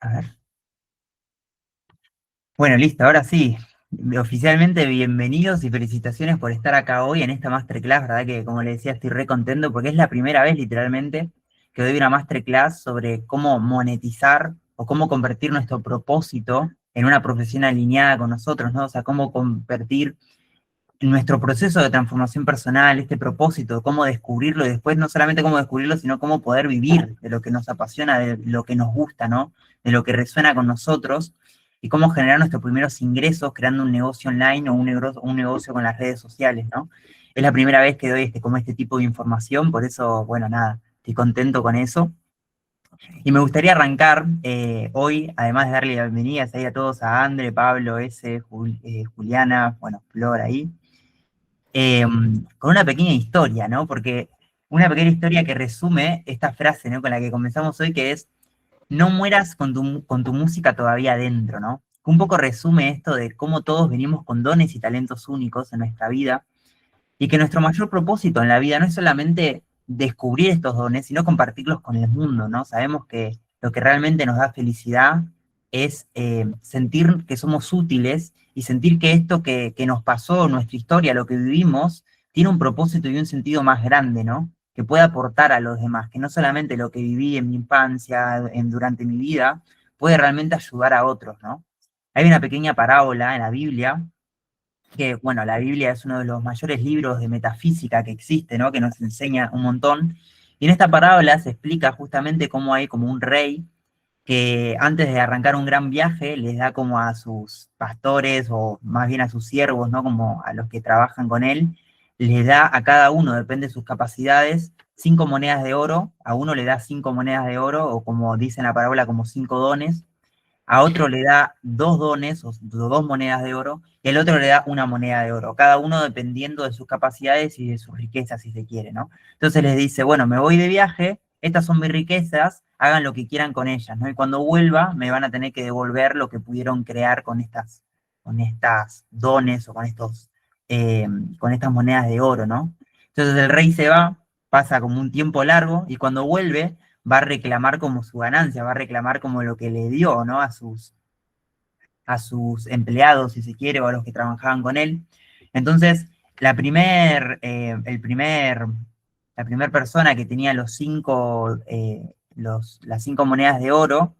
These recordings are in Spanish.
A ver. Bueno, listo, ahora sí. Oficialmente bienvenidos y felicitaciones por estar acá hoy en esta masterclass, ¿verdad? Que como les decía, estoy re contento porque es la primera vez literalmente que doy una masterclass sobre cómo monetizar o cómo convertir nuestro propósito en una profesión alineada con nosotros, ¿no? O sea, cómo convertir nuestro proceso de transformación personal, este propósito, cómo descubrirlo y después no solamente cómo descubrirlo, sino cómo poder vivir de lo que nos apasiona, de lo que nos gusta, ¿no? De lo que resuena con nosotros y cómo generar nuestros primeros ingresos creando un negocio online o un negocio con las redes sociales, ¿no? Es la primera vez que doy como este tipo de información, por eso, bueno, nada, estoy contento con eso. Y me gustaría arrancar hoy, además de darle la bienvenida ahí a todos, a André, Pablo, Juliana, bueno, Flor ahí, eh, con una pequeña historia, ¿no? Porque una pequeña historia que resume esta frase, ¿no? Con la que comenzamos hoy, que es, no mueras con tu música todavía adentro, ¿no? Un poco resume esto de cómo todos venimos con dones y talentos únicos en nuestra vida y que nuestro mayor propósito en la vida no es solamente descubrir estos dones, sino compartirlos con el mundo, ¿no? Sabemos que lo que realmente nos da felicidad es sentir que somos útiles y sentir que esto que nos pasó, nuestra historia, lo que vivimos, tiene un propósito y un sentido más grande, ¿no? Que pueda aportar a los demás, que no solamente lo que viví en mi infancia, durante mi vida, puede realmente ayudar a otros, ¿no? Hay una pequeña parábola en la Biblia que, bueno, la Biblia es uno de los mayores libros de metafísica que existe, ¿no? Que nos enseña un montón. Y en esta parábola se explica justamente cómo hay como un rey que antes de arrancar un gran viaje les da como a sus pastores o más bien a sus siervos, ¿no? Como a los que trabajan con él, les da a cada uno, depende de sus capacidades, 5 monedas de oro, a uno le da 5 monedas de oro, o como dice en la parábola, como 5 dones, a otro le da 2 dones o 2 monedas de oro, y el otro le da 1 moneda de oro, cada uno dependiendo de sus capacidades y de sus riquezas, si se quiere, ¿no? Entonces les dice, bueno, me voy de viaje, estas son mis riquezas, hagan lo que quieran con ellas, ¿no? Y cuando vuelva me van a tener que devolver lo que pudieron crear con estas dones o eh, con estas monedas de oro, ¿no? Entonces el rey se va, pasa como un tiempo largo, y cuando vuelve va a reclamar como su ganancia, va a reclamar como lo que le dio, ¿no? A sus empleados, si se quiere, o a los que trabajaban con él. Entonces, la primer persona que tenía las 5 monedas de oro,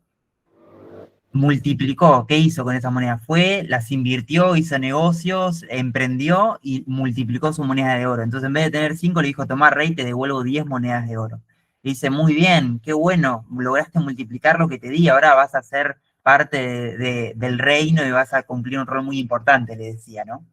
multiplicó. ¿Qué hizo con esas monedas? Las invirtió, hizo negocios, emprendió y multiplicó su moneda de oro. Entonces, en vez de tener 5, le dijo, toma, rey, te devuelvo 10 monedas de oro. Le dice, muy bien, qué bueno, lograste multiplicar lo que te di, ahora vas a ser parte del reino y vas a cumplir un rol muy importante, le decía, ¿no?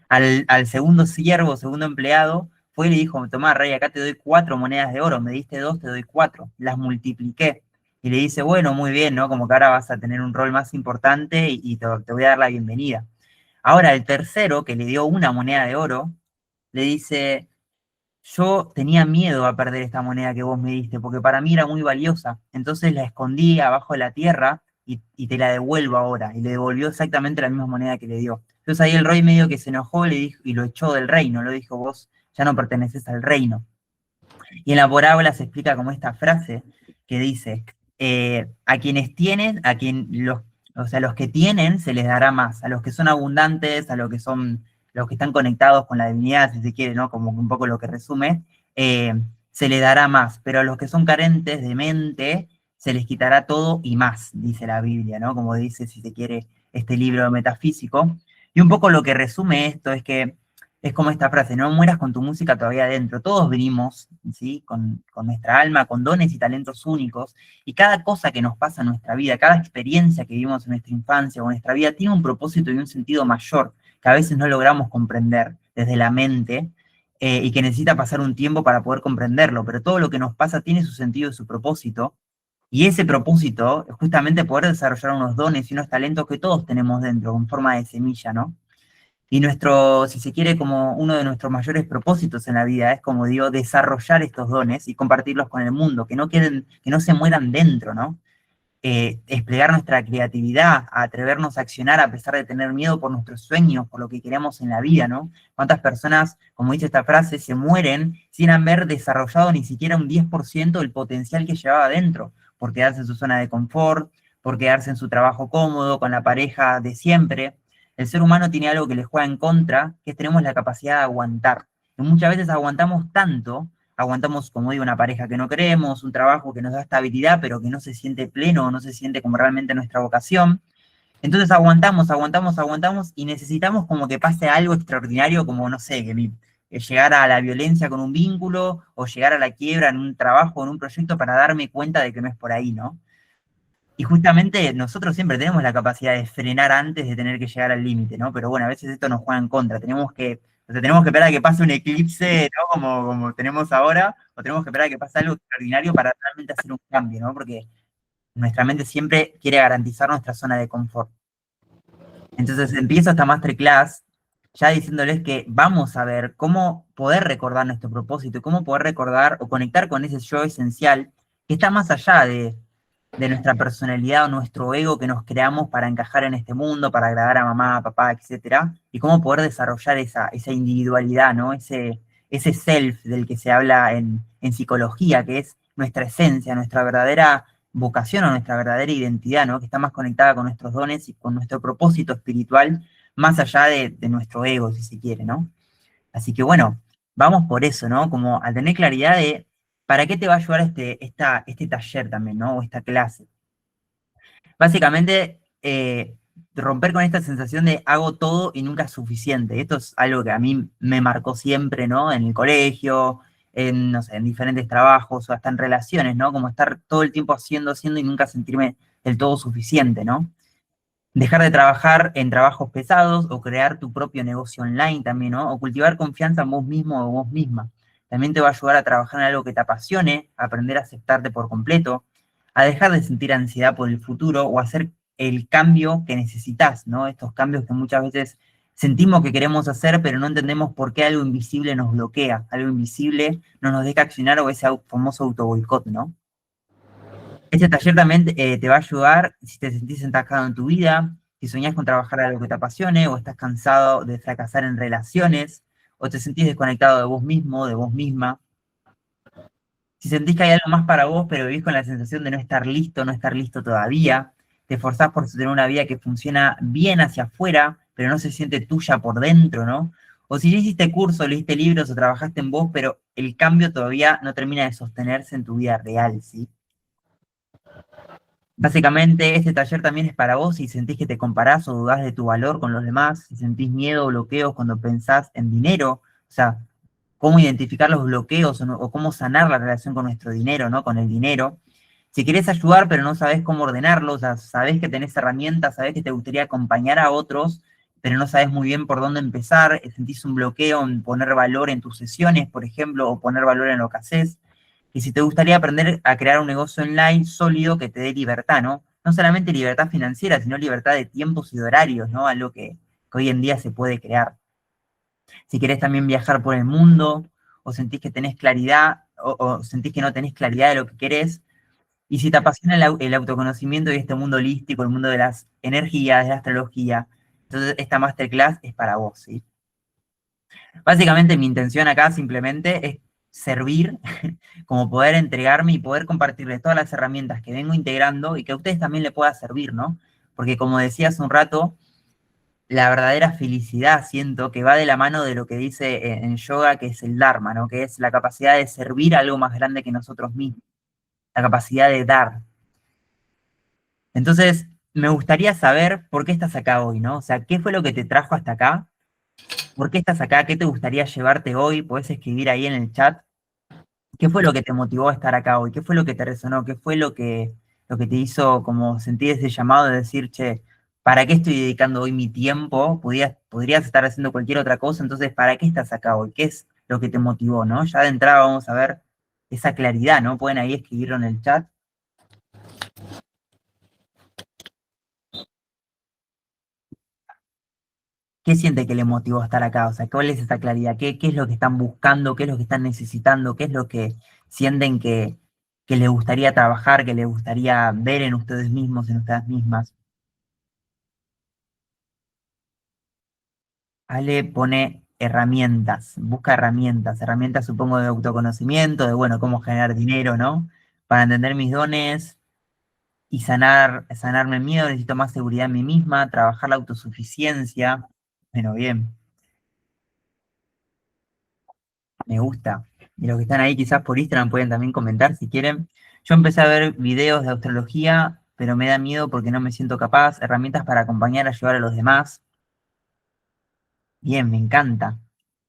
Al segundo siervo, segundo empleado, fue y le dijo, tomá, rey, acá te doy 4 monedas de oro, me diste 2, te doy 4, las multipliqué. Y le dice, bueno, muy bien, ¿no? Como que ahora vas a tener un rol más importante y te voy a dar la bienvenida. Ahora, el tercero, que le dio 1 moneda de oro, le dice, yo tenía miedo a perder esta moneda que vos me diste, porque para mí era muy valiosa. Entonces la escondí abajo de la tierra y te la devuelvo ahora. Y le devolvió exactamente la misma moneda que le dio. Entonces ahí el rey medio que se enojó y, le dijo, y lo echó del reino. Lo dijo, vos ya no perteneces al reino. Y en la parábola se explica como esta frase que dice, a quienes tienen, o sea, los que tienen se les dará más, a los que son abundantes, los que están conectados con la divinidad, si se quiere, ¿no? Como un poco lo que resume, se les dará más, pero a los que son carentes de mente, se les quitará todo y más, dice la Biblia, ¿no? Como dice, si se quiere, este libro metafísico. Y un poco lo que resume esto es que es como esta frase, no mueras con tu música todavía adentro. Todos venimos, ¿sí? Con nuestra alma, con dones y talentos únicos, y cada cosa que nos pasa en nuestra vida, cada experiencia que vivimos en nuestra infancia o en nuestra vida, tiene un propósito y un sentido mayor, que a veces no logramos comprender desde la mente, y que necesita pasar un tiempo para poder comprenderlo, pero todo lo que nos pasa tiene su sentido y su propósito, y ese propósito es justamente poder desarrollar unos dones y unos talentos que todos tenemos dentro, en forma de semilla, ¿no? Y si se quiere, como uno de nuestros mayores propósitos en la vida es, como digo, desarrollar estos dones y compartirlos con el mundo, que no queden, que no se mueran dentro, ¿no? Desplegar nuestra creatividad, a atrevernos a accionar a pesar de tener miedo por nuestros sueños, por lo que queremos en la vida, ¿no? ¿Cuántas personas, como dice esta frase, se mueren sin haber desarrollado ni siquiera un 10% del potencial que llevaba dentro, por quedarse en su zona de confort, por quedarse en su trabajo cómodo, con la pareja de siempre. El ser humano tiene algo que le juega en contra, que es tenemos la capacidad de aguantar. Y muchas veces aguantamos tanto, aguantamos, como digo, una pareja que no queremos, un trabajo que nos da estabilidad, pero que no se siente pleno o no se siente como realmente nuestra vocación. Entonces aguantamos, aguantamos, aguantamos y necesitamos como que pase algo extraordinario, como, no sé, llegar a la violencia con un vínculo o llegar a la quiebra en un trabajo, en un proyecto para darme cuenta de que no es por ahí, ¿no? Y justamente nosotros siempre tenemos la capacidad de frenar antes de tener que llegar al límite, ¿no? Pero bueno, a veces esto nos juega en contra. O sea, tenemos que esperar a que pase un eclipse, ¿no? Como tenemos ahora, o tenemos que esperar a que pase algo extraordinario para realmente hacer un cambio, ¿no? Porque nuestra mente siempre quiere garantizar nuestra zona de confort. Entonces empiezo esta masterclass ya diciéndoles que vamos a ver cómo poder recordar nuestro propósito, cómo poder recordar o conectar con ese yo esencial que está más allá de nuestra personalidad o nuestro ego que nos creamos para encajar en este mundo, para agradar a mamá, papá, etcétera, y cómo poder desarrollar esa individualidad, ¿no? Ese self del que se habla en psicología, que es nuestra esencia, nuestra verdadera vocación o nuestra verdadera identidad, ¿no? Que está más conectada con nuestros dones y con nuestro propósito espiritual, más allá de nuestro ego, si se quiere, ¿no? Así que bueno, vamos por eso, ¿no? Como al tener claridad de para qué te va a ayudar este taller también, ¿no? O esta clase. Básicamente, romper con esta sensación de hago todo y nunca es suficiente. Esto es algo que a mí me marcó siempre, ¿no? En el colegio, en, no sé, en diferentes trabajos o hasta en relaciones, ¿no? Como estar todo el tiempo haciendo, haciendo y nunca sentirme del todo suficiente, ¿no? Dejar de trabajar en trabajos pesados o crear tu propio negocio online también, ¿no? O cultivar confianza en vos mismo o vos misma. También te va a ayudar a trabajar en algo que te apasione, a aprender a aceptarte por completo, a dejar de sentir ansiedad por el futuro o a hacer el cambio que necesitas, ¿no? Estos cambios que muchas veces sentimos que queremos hacer, pero no entendemos por qué algo invisible nos bloquea, algo invisible no nos deja accionar o ese famoso auto boicot, ¿no? Este taller también te va a ayudar si te sentís estancado en tu vida, si soñás con trabajar algo que te apasione, o estás cansado de fracasar en relaciones, o te sentís desconectado de vos mismo, de vos misma. Si sentís que hay algo más para vos, pero vivís con la sensación de no estar listo, no estar listo todavía, te esforzás por tener una vida que funciona bien hacia afuera, pero no se siente tuya por dentro, ¿no? O si ya hiciste curso, leíste libros o trabajaste en vos, pero el cambio todavía no termina de sostenerse en tu vida real, ¿sí? Básicamente, este taller también es para vos si sentís que te comparás o dudás de tu valor con los demás, si sentís miedo o bloqueos cuando pensás en dinero, o sea, cómo identificar los bloqueos o cómo sanar la relación con nuestro dinero, ¿no? Con el dinero. Si querés ayudar pero no sabés cómo ordenarlo, o sea, sabés que tenés herramientas, sabés que te gustaría acompañar a otros, pero no sabés muy bien por dónde empezar, sentís un bloqueo en poner valor en tus sesiones, por ejemplo, o poner valor en lo que haces, y si te gustaría aprender a crear un negocio online sólido que te dé libertad, ¿no? No solamente libertad financiera, sino libertad de tiempos y de horarios, ¿no? Algo que hoy en día se puede crear. Si querés también viajar por el mundo, o sentís que tenés claridad, o sentís que no tenés claridad de lo que querés, y si te apasiona el autoconocimiento y este mundo holístico, el mundo de las energías, de la astrología, entonces esta masterclass es para vos, ¿sí? Básicamente mi intención acá simplemente es servir, como poder entregarme y poder compartirles todas las herramientas que vengo integrando y que a ustedes también les pueda servir, ¿no? Porque como decía hace un rato, la verdadera felicidad siento que va de la mano de lo que dice en yoga, que es el Dharma, ¿no? Que es la capacidad de servir a algo más grande que nosotros mismos, la capacidad de dar. Entonces, me gustaría saber por qué estás acá hoy, ¿no? O sea, ¿qué fue lo que te trajo hasta acá? ¿Por qué estás acá? ¿Qué te gustaría llevarte hoy? Podés escribir ahí en el chat. ¿Qué fue lo que te motivó a estar acá hoy? ¿Qué fue lo que te resonó? ¿Qué fue lo que te hizo como sentir ese llamado de decir, che, ¿para qué estoy dedicando hoy mi tiempo? Podrías estar haciendo cualquier otra cosa, entonces, ¿para qué estás acá hoy? ¿Qué es lo que te motivó, no? Ya de entrada vamos a ver esa claridad, ¿no? Pueden ahí escribirlo en el chat. ¿Qué siente que le motivó a estar acá? O sea, ¿cuál es esa claridad? ¿Qué es lo que están buscando? ¿Qué es lo que están necesitando? ¿Qué es lo que sienten que les gustaría trabajar, que les gustaría ver en ustedes mismos, en ustedes mismas? Ale pone herramientas, busca herramientas, herramientas supongo de autoconocimiento, de bueno, cómo generar dinero, ¿no? Para entender mis dones, y sanarme el miedo, necesito más seguridad en mí misma, trabajar la autosuficiencia. Bueno, bien, me gusta. Y los que están ahí quizás por Instagram pueden también comentar si quieren. Yo empecé a ver videos de astrología, pero me da miedo porque no me siento capaz. Herramientas para acompañar, ayudar a los demás. Bien, me encanta.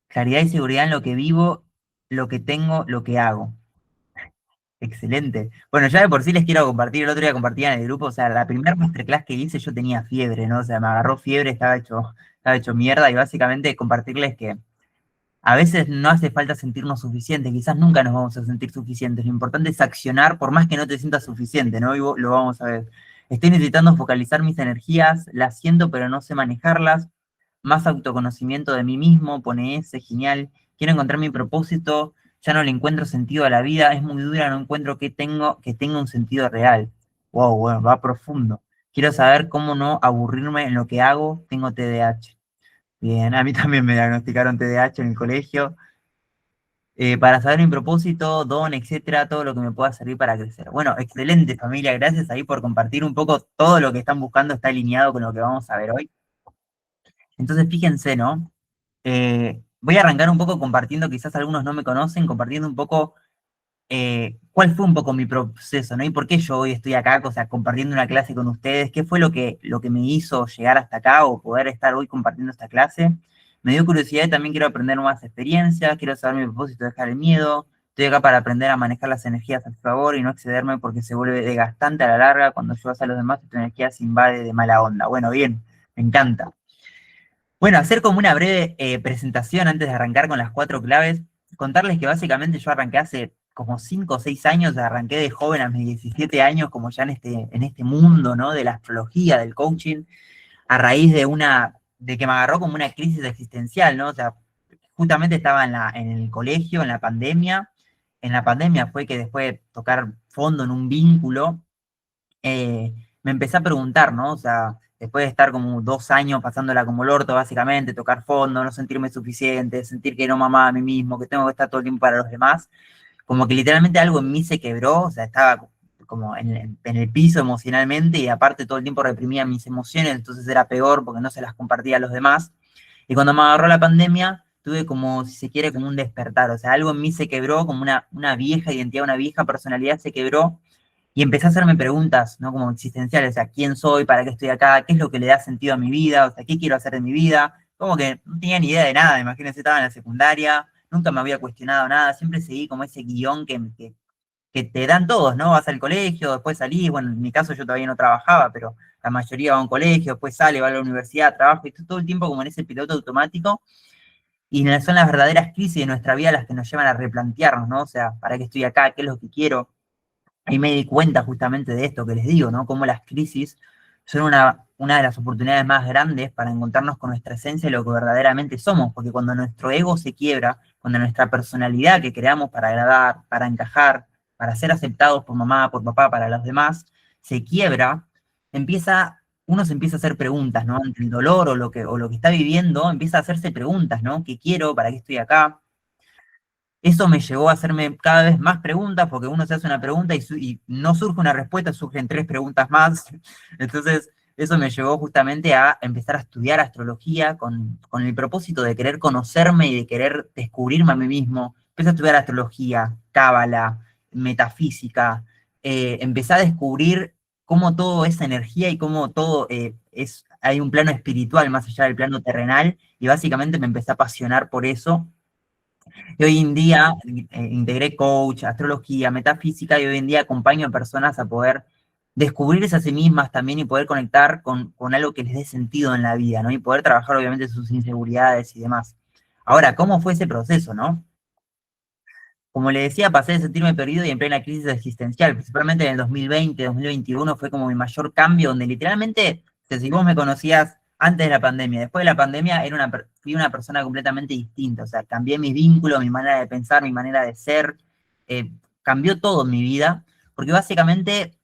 Claridad y seguridad en lo que vivo, lo que tengo, lo que hago. Excelente. Bueno, ya de por sí les quiero compartir, el otro día compartía en el grupo, o sea, la primera masterclass que hice yo tenía fiebre, ¿no? O sea, me agarró fiebre, estaba hecho mierda y básicamente compartirles que a veces no hace falta sentirnos suficientes, quizás nunca nos vamos a sentir suficientes. Lo importante es accionar por más que no te sientas suficiente, ¿no? Lo vamos a ver. Estoy necesitando focalizar mis energías, las siento pero no sé manejarlas. Más autoconocimiento de mí mismo, pone ese, genial. Quiero encontrar mi propósito, ya no le encuentro sentido a la vida, es muy dura, no encuentro que tenga un sentido real. Wow, bueno, va profundo. Quiero saber cómo no aburrirme en lo que hago, tengo TDAH. Bien, a mí también me diagnosticaron TDAH en el colegio. Para saber mi propósito, don, etcétera, todo lo que me pueda servir para crecer. Bueno, excelente familia, gracias ahí por compartir un poco todo lo que están buscando, está alineado con lo que vamos a ver hoy. Entonces, fíjense, ¿no? Voy a arrancar un poco compartiendo, quizás algunos no me conocen, compartiendo un poco cuál fue un poco mi proceso, ¿no? Y por qué yo hoy estoy acá, o sea, compartiendo una clase con ustedes, qué fue lo que me hizo llegar hasta acá o poder estar hoy compartiendo esta clase. Me dio curiosidad y también quiero aprender nuevas experiencias, quiero saber mi propósito, dejar el miedo. Estoy acá para aprender a manejar las energías a mi favor y no excederme porque se vuelve desgastante a la larga cuando ayudas a los demás y tu energía se invade de mala onda. Bueno, bien, me encanta. Bueno, hacer como una breve presentación antes de arrancar con las cuatro claves. Contarles que básicamente yo arranqué hace como 5 o 6 años, arranqué de joven a mis 17 años, como ya en este mundo, ¿no? De la astrología, del coaching, a raíz de que me agarró como una crisis existencial, ¿no? O sea, justamente estaba en el colegio, en la pandemia. En la pandemia fue que después de tocar fondo en un vínculo, eh, me empecé a preguntar, ¿no? O sea, después de estar como 2 años pasándola como el orto, básicamente, tocar fondo, no sentirme suficiente, sentir que no mamaba a mí mismo, que tengo que estar todo el tiempo para los demás, como que literalmente algo en mí se quebró, o sea, estaba como en el piso emocionalmente y aparte todo el tiempo reprimía mis emociones, entonces era peor porque no se las compartía a los demás. Y cuando me agarró la pandemia, tuve como, si se quiere, como un despertar, o sea, algo en mí se quebró, como una vieja identidad, una vieja personalidad se quebró y empecé a hacerme preguntas, ¿no? Como existenciales, o sea, ¿quién soy? ¿Para qué estoy acá? ¿Qué es lo que le da sentido a mi vida? O sea, ¿qué quiero hacer de mi vida? Como que no tenía ni idea de nada, imagínense, estaba en la secundaria, nunca me había cuestionado nada, siempre seguí como ese guión que te dan todos, ¿no? Vas al colegio, después salís, bueno, en mi caso yo todavía no trabajaba, pero la mayoría va a un colegio, después sale, va a la universidad, trabaja, y estoy todo el tiempo como en ese piloto automático, y son las verdaderas crisis de nuestra vida las que nos llevan a replantearnos, ¿no? O sea, ¿para qué estoy acá? ¿Qué es lo que quiero? Ahí me di cuenta justamente de esto que les digo, ¿no? Cómo las crisis son una de las oportunidades más grandes para encontrarnos con nuestra esencia y lo que verdaderamente somos, porque cuando nuestro ego se quiebra, cuando nuestra personalidad que creamos para agradar, para encajar, para ser aceptados por mamá, por papá, para los demás, se quiebra, uno se empieza a hacer preguntas, ¿no? Ante el dolor o lo que está viviendo, empieza a hacerse preguntas, ¿no? ¿Qué quiero? ¿Para qué estoy acá? Eso me llevó a hacerme cada vez más preguntas, porque uno se hace una pregunta y no surge una respuesta, surgen tres preguntas más. Entonces, eso me llevó justamente a empezar a estudiar astrología con el propósito de querer conocerme y de querer descubrirme a mí mismo. Empecé a estudiar astrología, cábala, metafísica. Empecé a descubrir cómo todo es energía y cómo todo hay un plano espiritual más allá del plano terrenal, y básicamente me empecé a apasionar por eso y hoy en día integré coach, astrología, metafísica y hoy en día acompaño a personas a poder descubrirse a sí mismas también y poder conectar con algo que les dé sentido en la vida, ¿no? Y poder trabajar obviamente sus inseguridades y demás. Ahora, ¿cómo fue ese proceso, no? Como le decía, pasé de sentirme perdido y en plena crisis existencial, principalmente en el 2020, 2021 fue como mi mayor cambio, donde literalmente, o sea, si vos me conocías antes de la pandemia, después de la pandemia fui una persona completamente distinta, o sea, cambié mis vínculos, mi manera de pensar, mi manera de ser, cambió todo en mi vida, porque básicamente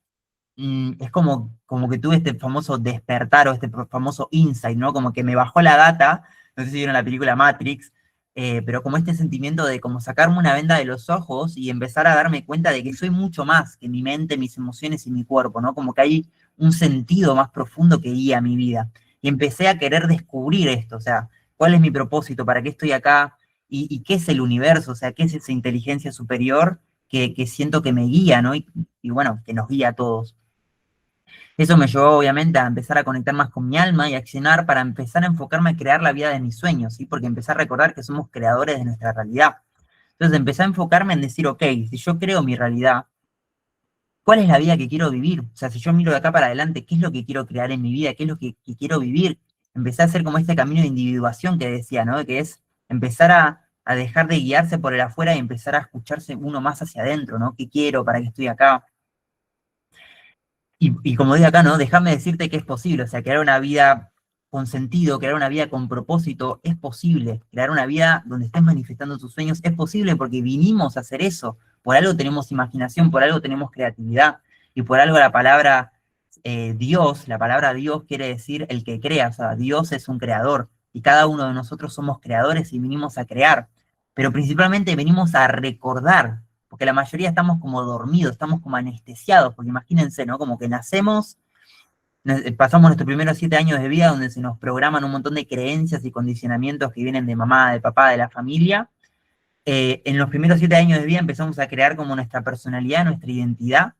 es como que tuve este famoso despertar o este famoso insight, ¿no? Como que me bajó la data, no sé si vieron la película Matrix, pero como este sentimiento de como sacarme una venda de los ojos y empezar a darme cuenta de que soy mucho más que mi mente, mis emociones y mi cuerpo, ¿no? Como que hay un sentido más profundo que guía mi vida. Y empecé a querer descubrir esto, o sea, ¿cuál es mi propósito? ¿Para qué estoy acá? Y qué es el universo? O sea, ¿qué es esa inteligencia superior que siento que me guía, ¿no? Y bueno, que nos guía a todos. Eso me llevó obviamente a empezar a conectar más con mi alma y a accionar para empezar a enfocarme a crear la vida de mis sueños, ¿sí? Porque empecé a recordar que somos creadores de nuestra realidad. Entonces empecé a enfocarme en decir, ok, si yo creo mi realidad, ¿cuál es la vida que quiero vivir? O sea, si yo miro de acá para adelante, ¿qué es lo que quiero crear en mi vida? ¿Qué es lo que quiero vivir? Empecé a hacer como este camino de individuación que decía, ¿no? Que es empezar a dejar de guiarse por el afuera y empezar a escucharse uno más hacia adentro, ¿no? ¿Qué quiero? ¿Para qué estoy acá? Y como digo acá, ¿no? Déjame decirte que es posible, o sea, crear una vida con sentido, crear una vida con propósito, es posible. Crear una vida donde estés manifestando tus sueños, es posible porque vinimos a hacer eso. Por algo tenemos imaginación, por algo tenemos creatividad, y por algo la palabra Dios, la palabra Dios quiere decir el que crea, o sea, Dios es un creador, y cada uno de nosotros somos creadores y vinimos a crear. Pero principalmente venimos a recordar porque la mayoría estamos como dormidos, estamos como anestesiados, porque imagínense, ¿no? Como que nacemos, pasamos nuestros primeros 7 años de vida donde se nos programan un montón de creencias y condicionamientos que vienen de mamá, de papá, de la familia. En los primeros 7 años de vida empezamos a crear como nuestra personalidad, nuestra identidad,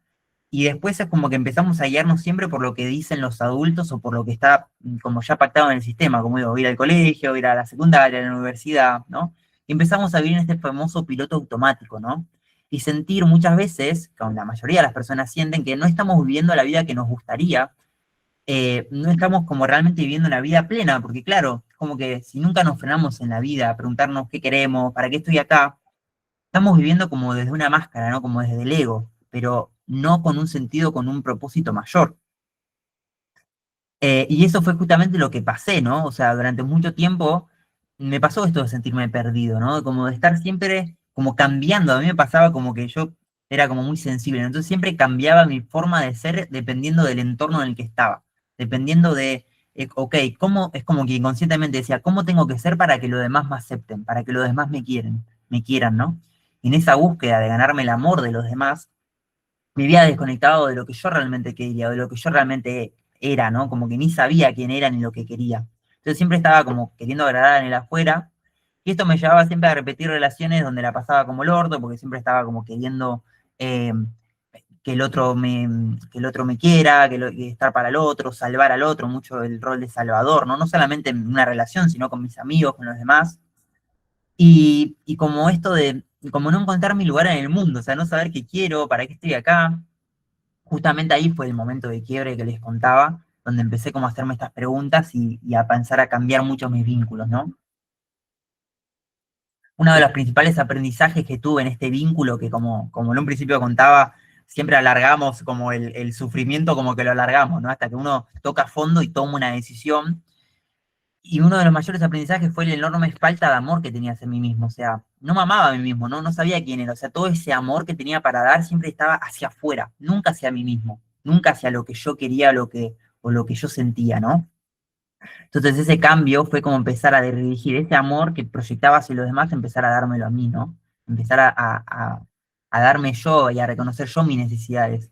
y después es como que empezamos a guiarnos siempre por lo que dicen los adultos o por lo que está como ya pactado en el sistema, como digo, ir al colegio, ir a la secundaria, a la universidad, ¿no? Y empezamos a vivir en este famoso piloto automático, ¿no? Y sentir muchas veces, como la mayoría de las personas sienten, que no estamos viviendo la vida que nos gustaría, no estamos como realmente viviendo una vida plena, porque claro, como que si nunca nos frenamos en la vida a preguntarnos qué queremos, para qué estoy acá, estamos viviendo como desde una máscara, ¿no? Como desde el ego, pero no con un sentido, con un propósito mayor. Y eso fue justamente lo que pasé, ¿no? O sea, durante mucho tiempo me pasó esto de sentirme perdido, ¿no? Como de estar siempre como cambiando. A mí me pasaba como que yo era como muy sensible, ¿no? Entonces siempre cambiaba mi forma de ser dependiendo del entorno en el que estaba, dependiendo de, ok, ¿cómo? Es como que inconscientemente decía, ¿cómo tengo que ser para que los demás me acepten, para que los demás me quieran, ¿no? Y en esa búsqueda de ganarme el amor de los demás, me había desconectado de lo que yo realmente quería, de lo que yo realmente era, ¿no? Como que ni sabía quién era ni lo que quería. Entonces siempre estaba como queriendo agradar en el afuera, y esto me llevaba siempre a repetir relaciones donde la pasaba como el orto, porque siempre estaba como queriendo eh, que el otro me quiera, que estar para el otro, salvar al otro, mucho el rol de salvador, ¿no? No solamente en una relación, sino con mis amigos, con los demás. Y como esto de, como no encontrar mi lugar en el mundo, o sea, no saber qué quiero, para qué estoy acá, justamente ahí fue el momento de quiebre que les contaba, donde empecé como a hacerme estas preguntas y a pensar a cambiar muchos mis vínculos, ¿no? Uno de los principales aprendizajes que tuve en este vínculo, que como en un principio contaba, siempre alargamos como el sufrimiento, como que lo alargamos, ¿no? Hasta que uno toca a fondo y toma una decisión. Y uno de los mayores aprendizajes fue la enorme falta de amor que tenía hacia mí mismo. O sea, no me amaba a mí mismo, ¿no? No sabía quién era. O sea, todo ese amor que tenía para dar siempre estaba hacia afuera, nunca hacia mí mismo, nunca hacia lo que yo quería o lo que yo sentía, ¿no? Entonces ese cambio fue como empezar a dirigir ese amor que proyectaba hacia los demás, empezar a dármelo a mí, ¿no? Empezar a darme yo y a reconocer yo mis necesidades.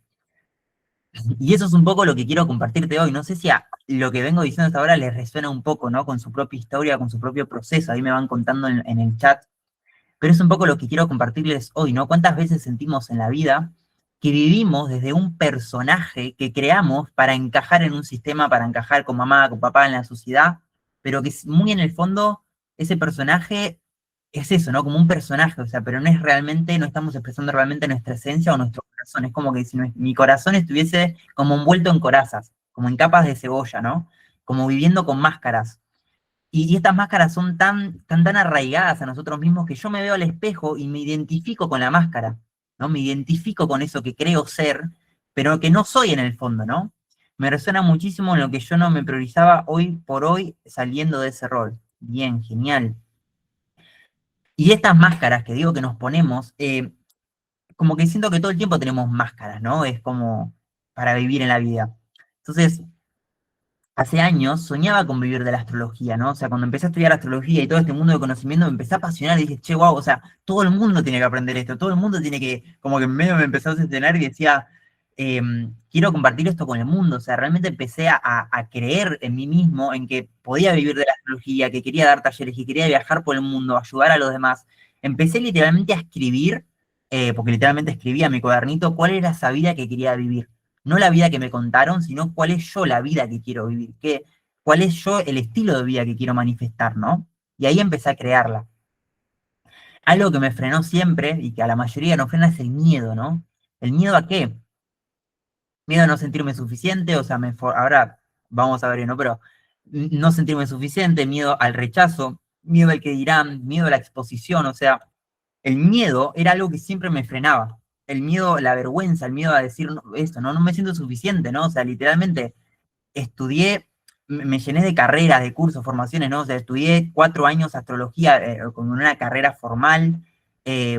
Y eso es un poco lo que quiero compartirte hoy. No sé si a lo que vengo diciendo hasta ahora les resuena un poco, ¿no? Con su propia historia, con su propio proceso. Ahí me van contando en el chat. Pero es un poco lo que quiero compartirles hoy, ¿no? ¿Cuántas veces sentimos en la vida que vivimos desde un personaje que creamos para encajar en un sistema, para encajar con mamá, con papá en la sociedad, pero que muy en el fondo ese personaje es eso, ¿no? Como un personaje, o sea, pero no es realmente, no estamos expresando realmente nuestra esencia o nuestro corazón. Es como que si mi corazón estuviese como envuelto en corazas, como en capas de cebolla, ¿no? Como viviendo con máscaras. Y estas máscaras son tan arraigadas a nosotros mismos que yo me veo al espejo y me identifico con la máscara, ¿no? Me identifico con eso que creo ser, pero que no soy en el fondo, ¿no? Me resuena muchísimo en lo que yo no me priorizaba hoy por hoy saliendo de ese rol. Bien, genial. Y estas máscaras que digo que nos ponemos, como que siento que todo el tiempo tenemos máscaras, ¿no? Es como para vivir en la vida. Entonces, hace años soñaba con vivir de la astrología, ¿no? O sea, cuando empecé a estudiar astrología y todo este mundo de conocimiento me empecé a apasionar y dije, che, wow, o sea, todo el mundo tiene que aprender esto, todo el mundo tiene que, como que en medio me empezó a obsesionar y decía, quiero compartir esto con el mundo, o sea, realmente empecé a creer en mí mismo, en que podía vivir de la astrología, que quería dar talleres, que quería viajar por el mundo, ayudar a los demás. Empecé literalmente a escribir, porque literalmente escribía en mi cuadernito, cuál era esa vida que quería vivir, no la vida que me contaron, sino cuál es yo la vida que quiero vivir, cuál es yo el estilo de vida que quiero manifestar, ¿no? Y ahí empecé a crearla. Algo que me frenó siempre y que a la mayoría no frena es el miedo, ¿no? ¿El miedo a qué? Miedo a no sentirme suficiente, o sea, ahora vamos a ver, ¿no? Pero no sentirme suficiente, miedo al rechazo, miedo al que dirán, miedo a la exposición, o sea, el miedo era algo que siempre me frenaba. El miedo, la vergüenza, el miedo a decir esto, ¿no? No me siento suficiente, ¿no? O sea, literalmente estudié, me llené de carreras, de cursos, formaciones, ¿no? O sea, estudié 4 años astrología con una carrera formal, eh,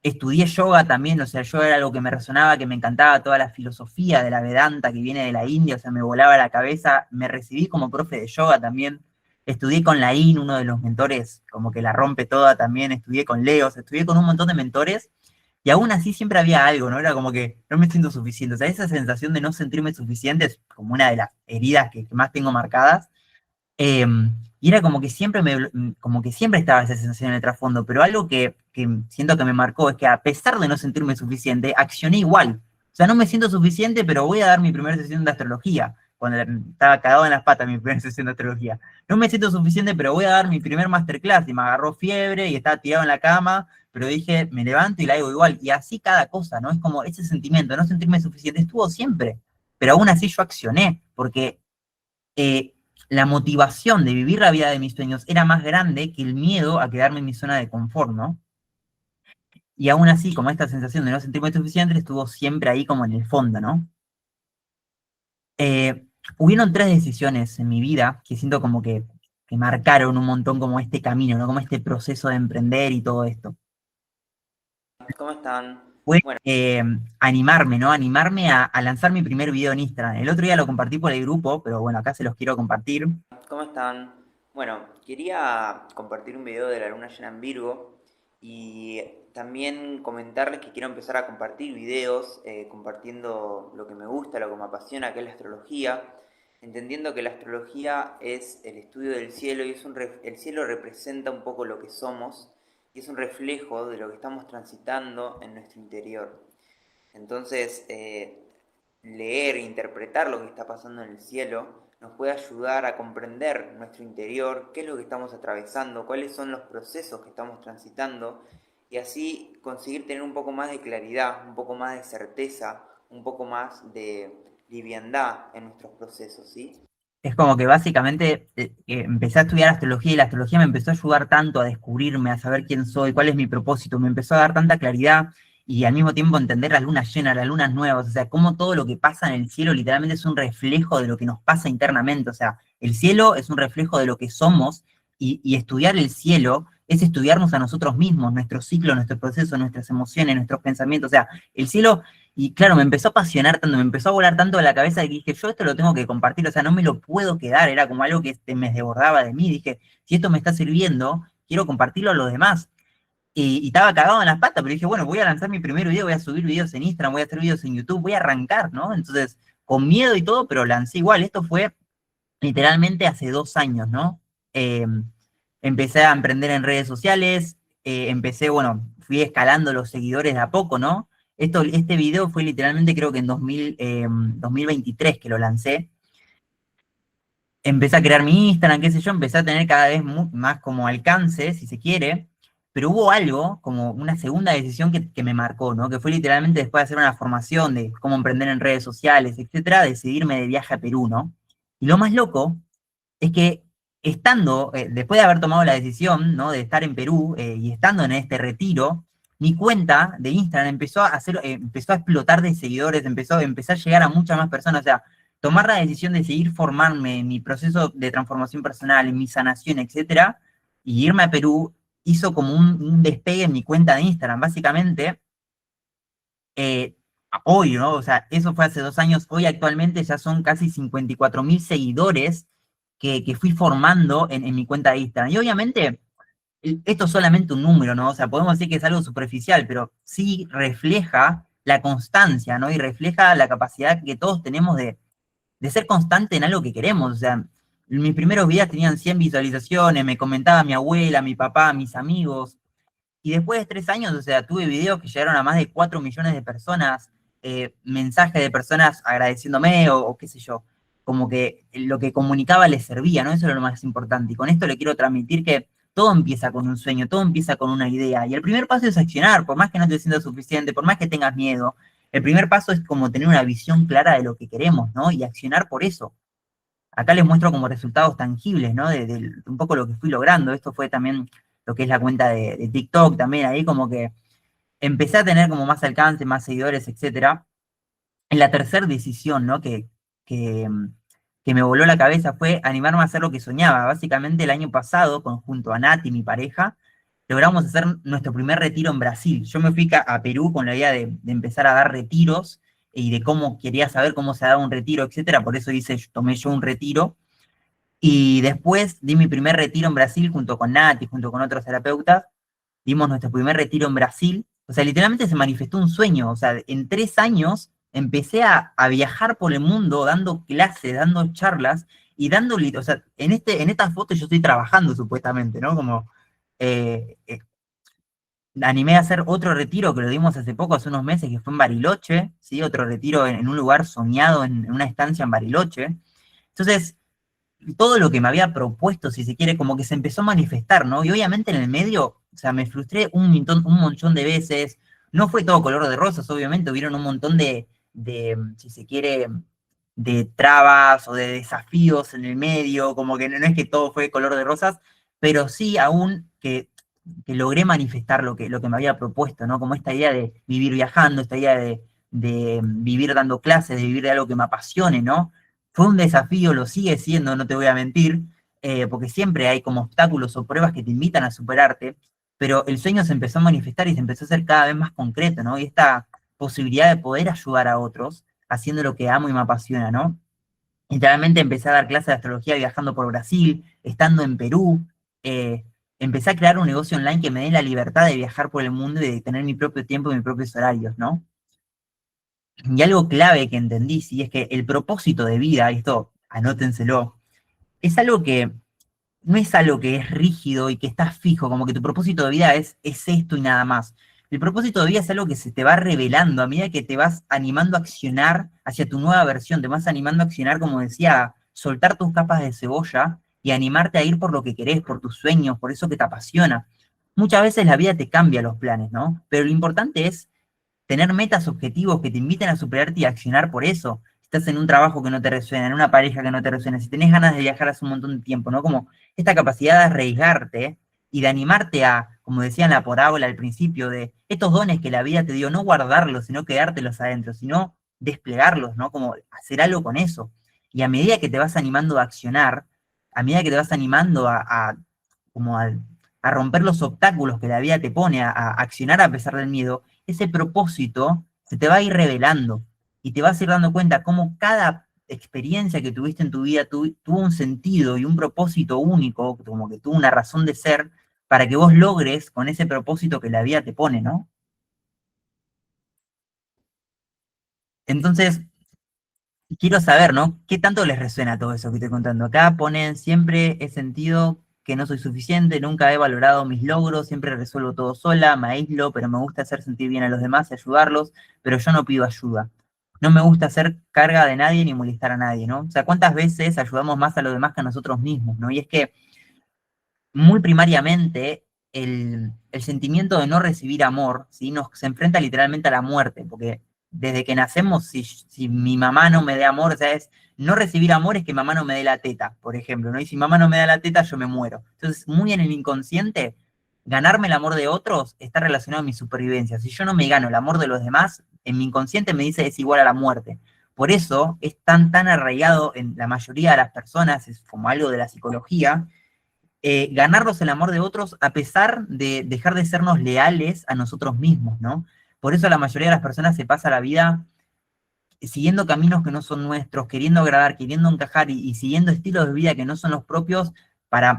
estudié yoga también, o sea, yoga era algo que me resonaba, que me encantaba, toda la filosofía de la Vedanta que viene de la India, o sea, me volaba la cabeza, me recibí como profe de yoga también, estudié con Laín, uno de los mentores, como que la rompe toda también, estudié con Leos, estudié con un montón de mentores, y aún así siempre había algo, ¿no? Era como que no me siento suficiente. O sea, esa sensación de no sentirme suficiente es como una de las heridas que más tengo marcadas. Eh, y era como que como que siempre estaba esa sensación en el trasfondo, pero algo que siento que me marcó es que a pesar de no sentirme suficiente, accioné igual. O sea, no me siento suficiente, pero voy a dar mi primera sesión de astrología, cuando estaba cagado en las patas mi primera sesión de astrología. No me siento suficiente, pero voy a dar mi primer masterclass y me agarró fiebre y estaba tirado en la cama, pero dije, me levanto y la hago igual. Y así cada cosa, ¿no? Es como ese sentimiento, no sentirme suficiente, estuvo siempre, pero aún así yo accioné, porque eh, la motivación de vivir la vida de mis sueños era más grande que el miedo a quedarme en mi zona de confort, ¿no? Y aún así, como esta sensación de no sentirme suficiente estuvo siempre ahí como en el fondo, ¿no? Eh, Hubieron 3 decisiones en mi vida que siento como que marcaron un montón como este camino, ¿no? Como este proceso de emprender y todo esto. ¿Cómo están? Fue Bueno, animarme, ¿no? Animarme a lanzar mi primer video en Instagram. El otro día lo compartí por el grupo, pero bueno, acá se los quiero compartir. ¿Cómo están? Bueno, quería compartir un video de la luna llena en Virgo y también comentarles que quiero empezar a compartir videos compartiendo lo que me gusta, lo que me apasiona, que es la astrología, entendiendo que la astrología es el estudio del cielo y el cielo representa un poco lo que somos y es un reflejo de lo que estamos transitando en nuestro interior. Entonces, leer e interpretar lo que está pasando en el cielo nos puede ayudar a comprender nuestro interior, qué es lo que estamos atravesando, cuáles son los procesos que estamos transitando y así conseguir tener un poco más de claridad, un poco más de certeza, un poco más de liviandad en nuestros procesos, ¿sí? Es como que básicamente empecé a estudiar astrología y la astrología me empezó a ayudar tanto a descubrirme, a saber quién soy, cuál es mi propósito, me empezó a dar tanta claridad y al mismo tiempo entender las lunas llenas, las lunas nuevas, o sea, cómo todo lo que pasa en el cielo literalmente es un reflejo de lo que nos pasa internamente, o sea, el cielo es un reflejo de lo que somos y estudiar el cielo es estudiarnos a nosotros mismos, nuestro ciclo, nuestro proceso, nuestras emociones, nuestros pensamientos, o sea, el cielo y claro, me empezó a apasionar tanto, me empezó a volar tanto de la cabeza que dije, yo esto lo tengo que compartir, o sea, no me lo puedo quedar, era como algo que me desbordaba de mí, dije, si esto me está sirviendo, quiero compartirlo a los demás. Y estaba cagado en las patas, pero dije, bueno, voy a lanzar mi primer video, voy a subir videos en Instagram, voy a hacer videos en YouTube, voy a arrancar, ¿no? Entonces, con miedo y todo, pero lancé igual, esto fue literalmente hace 2 años, ¿no? Eh, Empecé a emprender en redes sociales, empecé, bueno, fui escalando los seguidores de a poco, ¿no? Este video fue literalmente creo que en 2023 que lo lancé. Empecé a crear mi Instagram, qué sé yo, empecé a tener cada vez más como alcance, si se quiere, pero hubo algo, como una segunda decisión que me marcó, ¿no? Que fue literalmente después de hacer una formación de cómo emprender en redes sociales, etcétera, decidirme de viaje a Perú, ¿no? Y lo más loco es que estando, después de haber tomado la decisión, ¿no? De estar en Perú y estando en este retiro, mi cuenta de Instagram empezó a explotar de seguidores, empezó a llegar a muchas más personas, o sea, tomar la decisión de seguir formarme en mi proceso de transformación personal, en mi sanación, etcétera, y irme a Perú, hizo como un despegue en mi cuenta de Instagram. Básicamente, eh, hoy, ¿no? O sea, eso fue hace 2 años, hoy actualmente ya son casi 54.000 seguidores que fui formando en mi cuenta de Instagram. Y obviamente, esto es solamente un número, ¿no? O sea, podemos decir que es algo superficial, pero sí refleja la constancia, ¿no? Y refleja la capacidad que todos tenemos de ser constante en algo que queremos. O sea, mis primeros videos tenían 100 visualizaciones, me comentaba mi abuela, mi papá, mis amigos. Y después de 3 años, o sea, tuve videos que llegaron a más de 4 millones de personas, mensajes de personas agradeciéndome o qué sé yo, como que lo que comunicaba les servía, ¿no? Eso era lo más importante. Y con esto le quiero transmitir que todo empieza con un sueño, todo empieza con una idea. Y el primer paso es accionar, por más que no te sientas suficiente, por más que tengas miedo. El primer paso es como tener una visión clara de lo que queremos, ¿no? Y accionar por eso. Acá les muestro como resultados tangibles, ¿no? De un poco lo que fui logrando. Esto fue también lo que es la cuenta de TikTok, también ahí como que empecé a tener como más alcance, más seguidores, etcétera. En la tercera decisión, ¿no? Que, que me voló la cabeza fue animarme a hacer lo que soñaba. Básicamente el año pasado, junto a Nati, mi pareja, logramos hacer nuestro primer retiro en Brasil. Yo me fui a Perú con la idea de empezar a dar retiros y de cómo quería saber cómo se daba un retiro, etcétera. Por eso tomé yo un retiro. Y después di mi primer retiro en Brasil junto con Nati, junto con otros terapeutas. Dimos nuestro primer retiro en Brasil. O sea, literalmente se manifestó un sueño. O sea, en 3 años empecé a viajar por el mundo dando clases, dando charlas y dando, o sea, en estas fotos yo estoy trabajando supuestamente, ¿no? Como animé a hacer otro retiro que lo dimos hace poco, hace unos meses, que fue en Bariloche, ¿sí? Otro retiro en un lugar soñado, en una estancia en Bariloche. Entonces, todo lo que me había propuesto, si se quiere, como que se empezó a manifestar, ¿no? Y obviamente en el medio, o sea, me frustré un montón de veces. No fue todo color de rosas, obviamente, hubieron un montón si se quiere, de trabas o de desafíos en el medio, como que no es que todo fue color de rosas, pero sí aún que logré manifestar lo que me había propuesto, ¿no? Como esta idea de vivir viajando, esta idea de vivir dando clases, de vivir de algo que me apasione, ¿no? Fue un desafío, lo sigue siendo, no te voy a mentir, porque siempre hay como obstáculos o pruebas que te invitan a superarte, pero el sueño se empezó a manifestar y se empezó a hacer cada vez más concreto, ¿no? Y esta posibilidad de poder ayudar a otros haciendo lo que amo y me apasiona, ¿no? Literalmente empecé a dar clases de astrología viajando por Brasil, estando en Perú, eh, empecé a crear un negocio online que me dé la libertad de viajar por el mundo y de tener mi propio tiempo y mis propios horarios, ¿no? Y algo clave que entendí, sí, es que el propósito de vida, y esto anótenselo, es algo que no es algo que es rígido y que está fijo, como que tu propósito de vida es esto y nada más. El propósito de vida es algo que se te va revelando a medida que te vas animando a accionar hacia tu nueva versión, te vas animando a accionar, como decía, a soltar tus capas de cebolla y animarte a ir por lo que querés, por tus sueños, por eso que te apasiona. Muchas veces la vida te cambia los planes, ¿no? Pero lo importante es tener metas, objetivos que te inviten a superarte y a accionar por eso. Si estás en un trabajo que no te resuena, en una pareja que no te resuena, si tenés ganas de viajar hace un montón de tiempo, ¿no? Como esta capacidad de arriesgarte y de animarte a, como decía en la parábola al principio, de estos dones que la vida te dio, no guardarlos, sino quedártelos adentro, sino desplegarlos, ¿no? Como hacer algo con eso. Y a medida que te vas animando a accionar, a medida que te vas animando como a romper los obstáculos que la vida te pone, a accionar a pesar del miedo, ese propósito se te va a ir revelando y te vas a ir dando cuenta cómo cada experiencia que tuviste en tu vida tuvo un sentido y un propósito único, como que tuvo una razón de ser para que vos logres con ese propósito que la vida te pone, ¿no? Entonces, quiero saber, ¿no? ¿Qué tanto les resuena todo eso que estoy contando? Acá ponen, siempre he sentido que no soy suficiente, nunca he valorado mis logros, siempre resuelvo todo sola, me aíslo, pero me gusta hacer sentir bien a los demás y ayudarlos, pero yo no pido ayuda. No me gusta hacer carga de nadie ni molestar a nadie, ¿no? O sea, ¿cuántas veces ayudamos más a los demás que a nosotros mismos, ¿no? Y es que muy primariamente el sentimiento de no recibir amor, ¿sí? Se enfrenta literalmente a la muerte, porque desde que nacemos, si mi mamá no me dé amor, o sea, no recibir amor es que mamá no me dé la teta, por ejemplo, ¿no? Y si mamá no me da la teta, yo me muero. Entonces, muy en el inconsciente, ganarme el amor de otros está relacionado a mi supervivencia. Si yo no me gano el amor de los demás, en mi inconsciente me dice es igual a la muerte. Por eso es tan arraigado en la mayoría de las personas, es como algo de la psicología, ganarnos el amor de otros a pesar de dejar de sernos leales a nosotros mismos, ¿no? Por eso la mayoría de las personas se pasa la vida siguiendo caminos que no son nuestros, queriendo agradar, queriendo encajar y siguiendo estilos de vida que no son los propios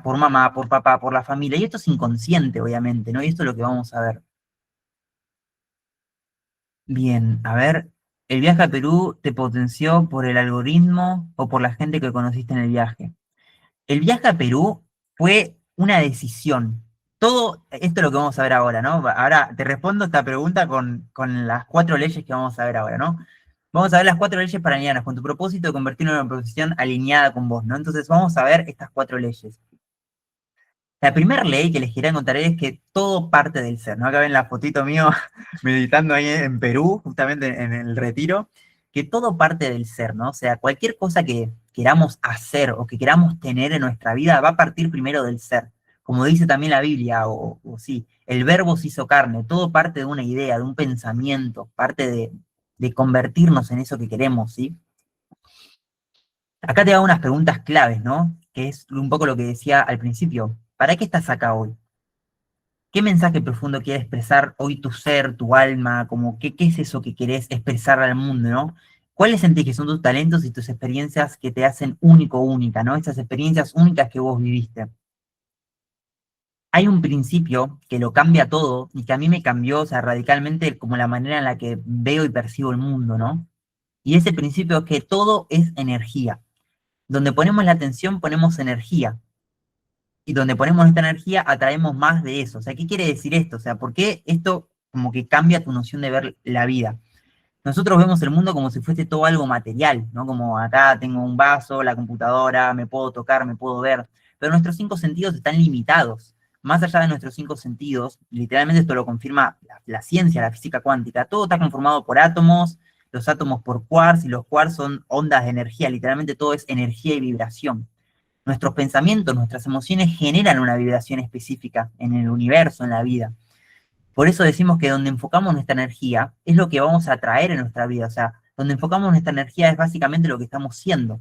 por mamá, por papá, por la familia. Y esto es inconsciente, obviamente, ¿no? Y esto es lo que vamos a ver. Bien, a ver, ¿el viaje a Perú te potenció por el algoritmo o por la gente que conociste en el viaje? El viaje a Perú fue una decisión. Todo esto es lo que vamos a ver ahora, ¿no? Ahora te respondo esta pregunta con las 4 leyes que vamos a ver ahora, ¿no? Vamos a ver las 4 leyes para alinearnos con tu propósito de convertirlo en una profesión alineada con vos, ¿no? Entonces vamos a ver estas 4 leyes. La primera ley que les quería contar es que todo parte del ser, ¿no? Acá ven la fotito mío meditando ahí en Perú, justamente en el retiro, que todo parte del ser, ¿no? O sea, cualquier cosa que queramos hacer o que queramos tener en nuestra vida va a partir primero del ser. Como dice también la Biblia, o sí, el verbo se hizo carne, todo parte de una idea, de un pensamiento, parte de convertirnos en eso que queremos, ¿sí? Acá te hago unas preguntas claves, ¿no? Que es un poco lo que decía al principio. ¿Para qué estás acá hoy? ¿Qué mensaje profundo quiere expresar hoy tu ser, tu alma? Como, ¿qué es eso que querés expresar al mundo, no? ¿Cuáles sentís que son tus talentos y tus experiencias que te hacen único o única, ¿no? Esas experiencias únicas que vos viviste. Hay un principio que lo cambia todo y que a mí me cambió, o sea, radicalmente como la manera en la que veo y percibo el mundo, ¿no? Y ese principio es que todo es energía. Donde ponemos la atención, ponemos energía. Y donde ponemos esta energía, atraemos más de eso. O sea, ¿qué quiere decir esto? O sea, ¿por qué esto como que cambia tu noción de ver la vida? Nosotros vemos el mundo como si fuese todo algo material, ¿no? Como acá tengo un vaso, la computadora, me puedo tocar, me puedo ver, pero nuestros 5 sentidos están limitados. Más allá de nuestros 5 sentidos, literalmente esto lo confirma la ciencia, la física cuántica, todo está conformado por átomos, los átomos por quarks, y los quarks son ondas de energía, literalmente todo es energía y vibración. Nuestros pensamientos, nuestras emociones generan una vibración específica en el universo, en la vida. Por eso decimos que donde enfocamos nuestra energía es lo que vamos a traer en nuestra vida. O sea, donde enfocamos nuestra energía es básicamente lo que estamos siendo.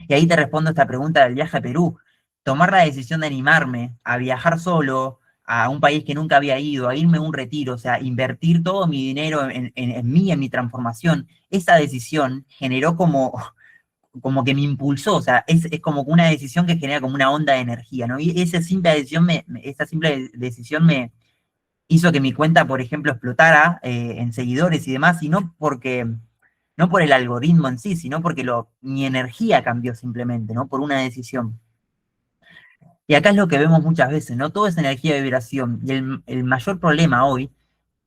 Y ahí te respondo esta pregunta del viaje a Perú. Tomar la decisión de animarme a viajar solo a un país que nunca había ido, a irme a un retiro, o sea, invertir todo mi dinero en mí, en mi transformación, esa decisión generó como que me impulsó, o sea, es como una decisión que genera como una onda de energía, ¿no? Y esa simple decisión me hizo que mi cuenta, por ejemplo, explotara en seguidores y demás, y no por el algoritmo en sí, sino porque mi energía cambió simplemente, ¿no? Por una decisión. Y acá es lo que vemos muchas veces, ¿no? Todo es energía de vibración, y el mayor problema hoy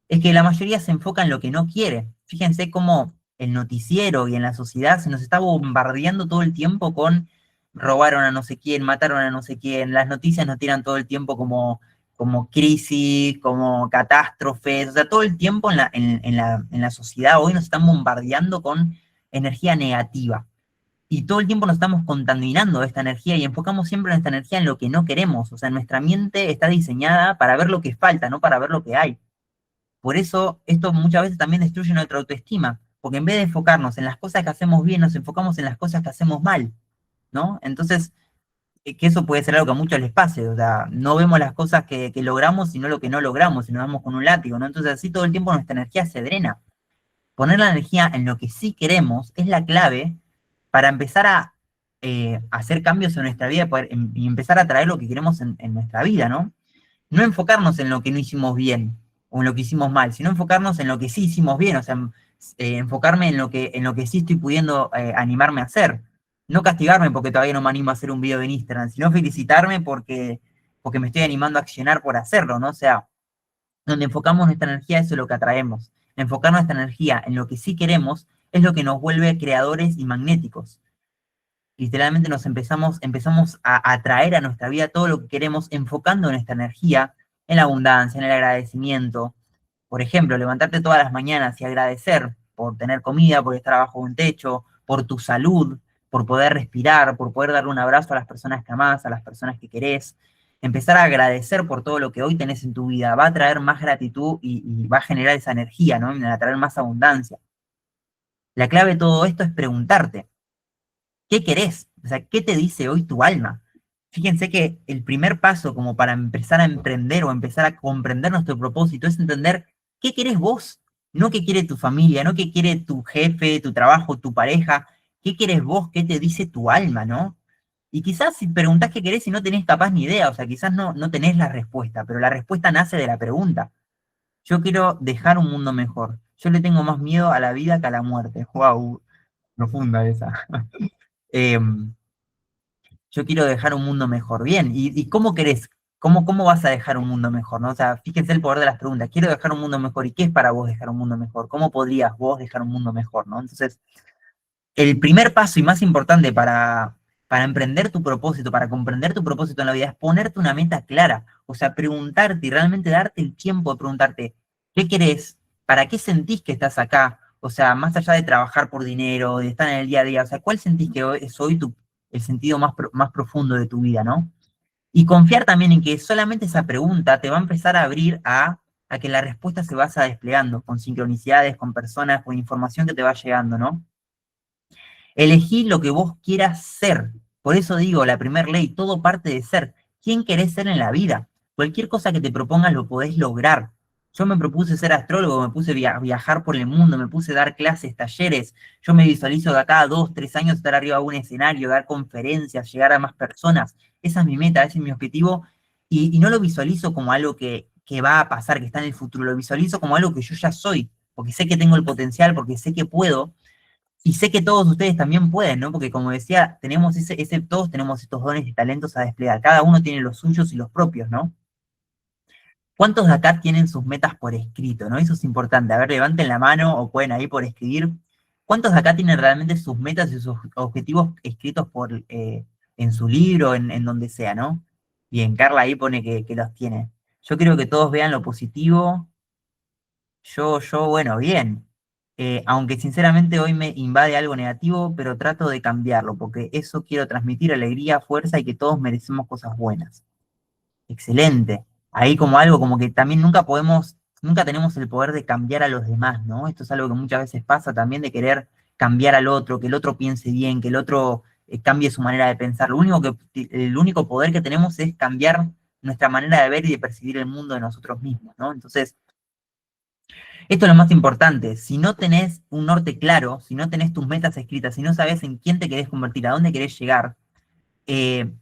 es que la mayoría se enfoca en lo que no quiere. Fíjense cómo el noticiero y en la sociedad se nos está bombardeando todo el tiempo con robaron a no sé quién, mataron a no sé quién, las noticias nos tiran todo el tiempo como crisis, como catástrofes, o sea, todo el tiempo en la sociedad hoy nos están bombardeando con energía negativa. Y todo el tiempo nos estamos contaminando de esta energía y enfocamos siempre nuestra energía en lo que no queremos. O sea, nuestra mente está diseñada para ver lo que falta, no para ver lo que hay. Por eso esto muchas veces también destruye nuestra autoestima, porque en vez de enfocarnos en las cosas que hacemos bien, nos enfocamos en las cosas que hacemos mal, ¿no? Entonces, que eso puede ser algo que a muchos les pase, o sea, no vemos las cosas que logramos, sino lo que no logramos, y nos vamos con un látigo, ¿no? Entonces así todo el tiempo nuestra energía se drena. Poner la energía en lo que sí queremos es la clave para empezar a hacer cambios en nuestra vida y empezar a traer lo que queremos en nuestra vida, ¿no? No enfocarnos en lo que no hicimos bien o en lo que hicimos mal, sino enfocarnos en lo que sí hicimos bien, o sea, enfocarme en lo que sí estoy pudiendo animarme a hacer. No castigarme porque todavía no me animo a hacer un video en Instagram, sino felicitarme porque me estoy animando a accionar por hacerlo, ¿no? O sea, donde enfocamos nuestra energía, eso es lo que atraemos. Enfocar nuestra energía en lo que sí queremos es lo que nos vuelve creadores y magnéticos. Literalmente empezamos a atraer a nuestra vida todo lo que queremos, enfocando nuestra energía en la abundancia, en el agradecimiento. Por ejemplo, levantarte todas las mañanas y agradecer por tener comida, por estar bajo un techo, por tu salud, por poder respirar, por poder darle un abrazo a las personas que amás, a las personas que querés. Empezar a agradecer por todo lo que hoy tenés en tu vida va a traer más gratitud y va a generar esa energía, ¿no? Va a traer más abundancia. La clave de todo esto es preguntarte, ¿qué querés? O sea, ¿qué te dice hoy tu alma? Fíjense que el primer paso como para empezar a emprender o empezar a comprender nuestro propósito es entender ¿Qué querés vos? No qué quiere tu familia, no qué quiere tu jefe, tu trabajo, tu pareja. ¿Qué querés vos? ¿Qué te dice tu alma, no? Y quizás si preguntás qué querés y no tenés capaz ni idea, o sea, quizás no tenés la respuesta, pero la respuesta nace de la pregunta. Yo quiero dejar un mundo mejor. Yo le tengo más miedo a la vida que a la muerte. Wow, profunda esa. Em, yo quiero dejar un mundo mejor. Bien, ¿y cómo querés? ¿Cómo vas a dejar un mundo mejor? ¿No? O sea, fíjense el poder de las preguntas. Quiero dejar un mundo mejor. ¿Y qué es para vos dejar un mundo mejor? ¿Cómo podrías vos dejar un mundo mejor? ¿No? Entonces, el primer paso y más importante para emprender tu propósito, para comprender tu propósito en la vida, es ponerte una meta clara. O sea, preguntarte y realmente darte el tiempo de preguntarte, ¿qué querés? ¿Para qué sentís que estás acá? O sea, más allá de trabajar por dinero, de estar en el día a día, o sea, ¿cuál sentís que es hoy el sentido más profundo de tu vida, ¿no? Y confiar también en que solamente esa pregunta te va a empezar a abrir a que la respuesta se vaya desplegando con sincronicidades, con personas, con información que te va llegando, ¿no? Elegí lo que vos quieras ser. Por eso digo, la primera ley, todo parte de ser. ¿Quién querés ser en la vida? Cualquier cosa que te propongas lo podés lograr. Yo me propuse ser astrólogo, me puse viajar por el mundo, me puse dar clases, talleres. Yo me visualizo de acá a 2, 3 años estar arriba de un escenario, dar conferencias, llegar a más personas. Esa es mi meta, ese es mi objetivo. Y no lo visualizo como algo que va a pasar, que está en el futuro. Lo visualizo como algo que yo ya soy, porque sé que tengo el potencial, porque sé que puedo y sé que todos ustedes también pueden, ¿no? Porque como decía, tenemos todos tenemos estos dones y talentos a desplegar. Cada uno tiene los suyos y los propios, ¿no? ¿Cuántos de acá tienen sus metas por escrito, ¿no? Eso es importante. A ver, levanten la mano o pueden ahí por escribir. ¿Cuántos de acá tienen realmente sus metas y sus objetivos escritos en su libro, en donde sea, ¿no? Bien, Carla ahí pone que los tiene. Yo creo que todos vean lo positivo. Bueno, bien. Aunque sinceramente hoy me invade algo negativo, pero trato de cambiarlo, porque eso quiero transmitir alegría, fuerza y que todos merecemos cosas buenas. Excelente. Ahí como algo como que también nunca tenemos el poder de cambiar a los demás, ¿no? Esto es algo que muchas veces pasa también de querer cambiar al otro, que el otro piense bien, que el otro cambie su manera de pensar. El único poder que tenemos es cambiar nuestra manera de ver y de percibir el mundo de nosotros mismos, ¿no? Entonces, esto es lo más importante. Si no tenés un norte claro, si no tenés tus metas escritas, si no sabes en quién te querés convertir, a dónde querés llegar, eh,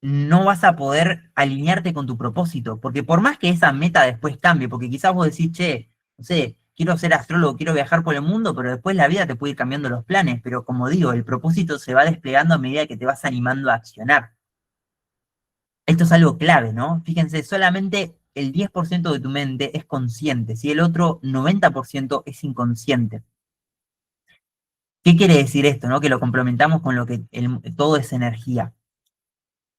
no vas a poder alinearte con tu propósito. Porque por más que esa meta después cambie, porque quizás vos decís, che, no sé, quiero ser astrólogo, quiero viajar por el mundo, pero después la vida te puede ir cambiando los planes. Pero como digo, el propósito se va desplegando a medida que te vas animando a accionar. Esto es algo clave, ¿no? Fíjense, solamente el 10% de tu mente es consciente, si el otro 90% es inconsciente. ¿Qué quiere decir esto, no? Que lo complementamos con lo que todo es energía.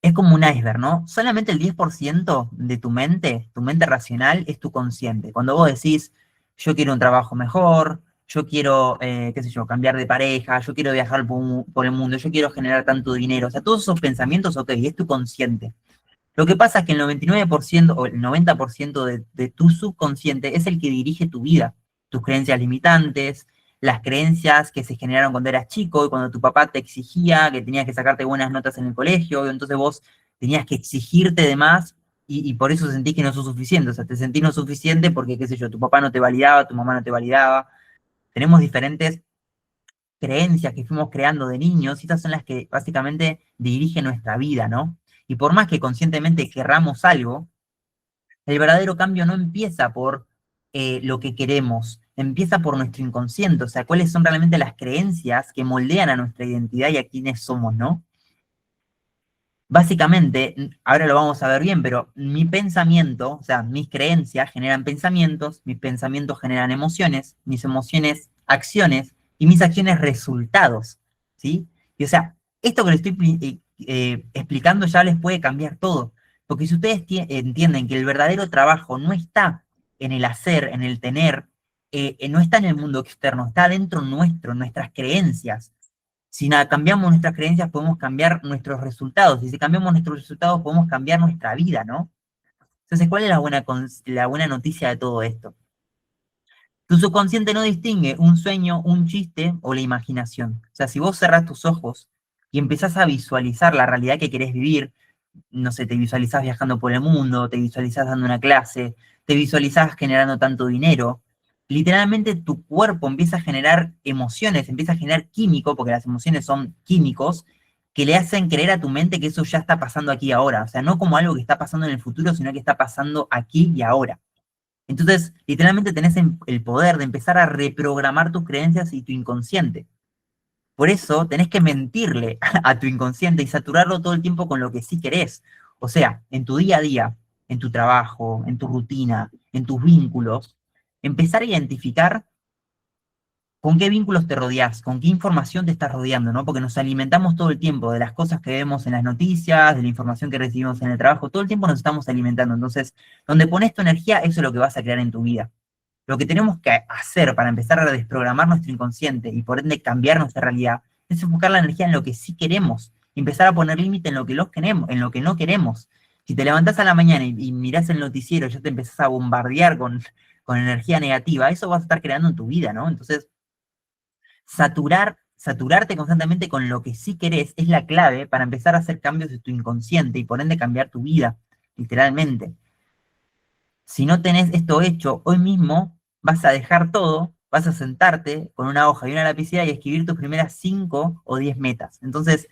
Es como un iceberg, ¿no? Solamente el 10% de tu mente racional, es tu consciente. Cuando vos decís, yo quiero un trabajo mejor, yo quiero, qué sé yo, cambiar de pareja, yo quiero viajar por el mundo, yo quiero generar tanto dinero, o sea, todos esos pensamientos, ok, es tu consciente. Lo que pasa es que el 99% o el 90% de tu subconsciente es el que dirige tu vida, tus creencias limitantes, las creencias que se generaron cuando eras chico y cuando tu papá te exigía que tenías que sacarte buenas notas en el colegio, y entonces vos tenías que exigirte de más y por eso sentís que no sos suficiente, o sea, te sentís no suficiente porque, qué sé yo, tu papá no te validaba, tu mamá no te validaba. Tenemos diferentes creencias que fuimos creando de niños, y estas son las que básicamente dirigen nuestra vida, ¿no? Y por más que conscientemente querramos algo, el verdadero cambio no empieza por lo que queremos, empieza por nuestro inconsciente, o sea, cuáles son realmente las creencias que moldean a nuestra identidad y a quiénes somos, ¿no? Básicamente, ahora lo vamos a ver bien, pero mi pensamiento, o sea, mis creencias generan pensamientos, mis pensamientos generan emociones, mis emociones acciones y mis acciones resultados, ¿sí? Y o sea, esto que les estoy explicando ya les puede cambiar todo, porque si ustedes entienden que el verdadero trabajo no está en el hacer, en el tener, no está en el mundo externo, está dentro nuestro, en nuestras creencias. Si cambiamos nuestras creencias, podemos cambiar nuestros resultados. Y si cambiamos nuestros resultados, podemos cambiar nuestra vida, ¿no? Entonces, ¿cuál es la buena noticia de todo esto? Tu subconsciente no distingue un sueño, un chiste o la imaginación. O sea, si vos cerrás tus ojos y empezás a visualizar la realidad que querés vivir, no sé, te visualizás viajando por el mundo, te visualizás dando una clase, te visualizás generando tanto dinero, literalmente tu cuerpo empieza a generar emociones, empieza a generar químico, porque las emociones son químicos, que le hacen creer a tu mente que eso ya está pasando aquí y ahora. O sea, no como algo que está pasando en el futuro, sino que está pasando aquí y ahora. Entonces, literalmente tenés el poder de empezar a reprogramar tus creencias y tu inconsciente. Por eso tenés que mentirle a tu inconsciente y saturarlo todo el tiempo con lo que sí querés. O sea, en tu día a día, en tu trabajo, en tu rutina, en tus vínculos, empezar a identificar con qué vínculos te rodeás, con qué información te estás rodeando, ¿no? Porque nos alimentamos todo el tiempo de las cosas que vemos en las noticias, de la información que recibimos en el trabajo, todo el tiempo nos estamos alimentando. Entonces, donde pones tu energía, eso es lo que vas a crear en tu vida. Lo que tenemos que hacer para empezar a desprogramar nuestro inconsciente y por ende cambiar nuestra realidad es enfocar la energía en lo que sí queremos, y empezar a poner límite en lo que los queremos, en lo que no queremos. Si te levantás a la mañana y mirás el noticiero y ya te empezás a bombardear con energía negativa, eso vas a estar creando en tu vida, ¿no? Entonces, saturarte constantemente con lo que sí querés es la clave para empezar a hacer cambios de tu inconsciente y por ende cambiar tu vida, literalmente. Si no tenés esto hecho hoy mismo, vas a dejar todo, vas a sentarte con una hoja y una lapicera y escribir tus primeras 5 o 10 metas. Entonces,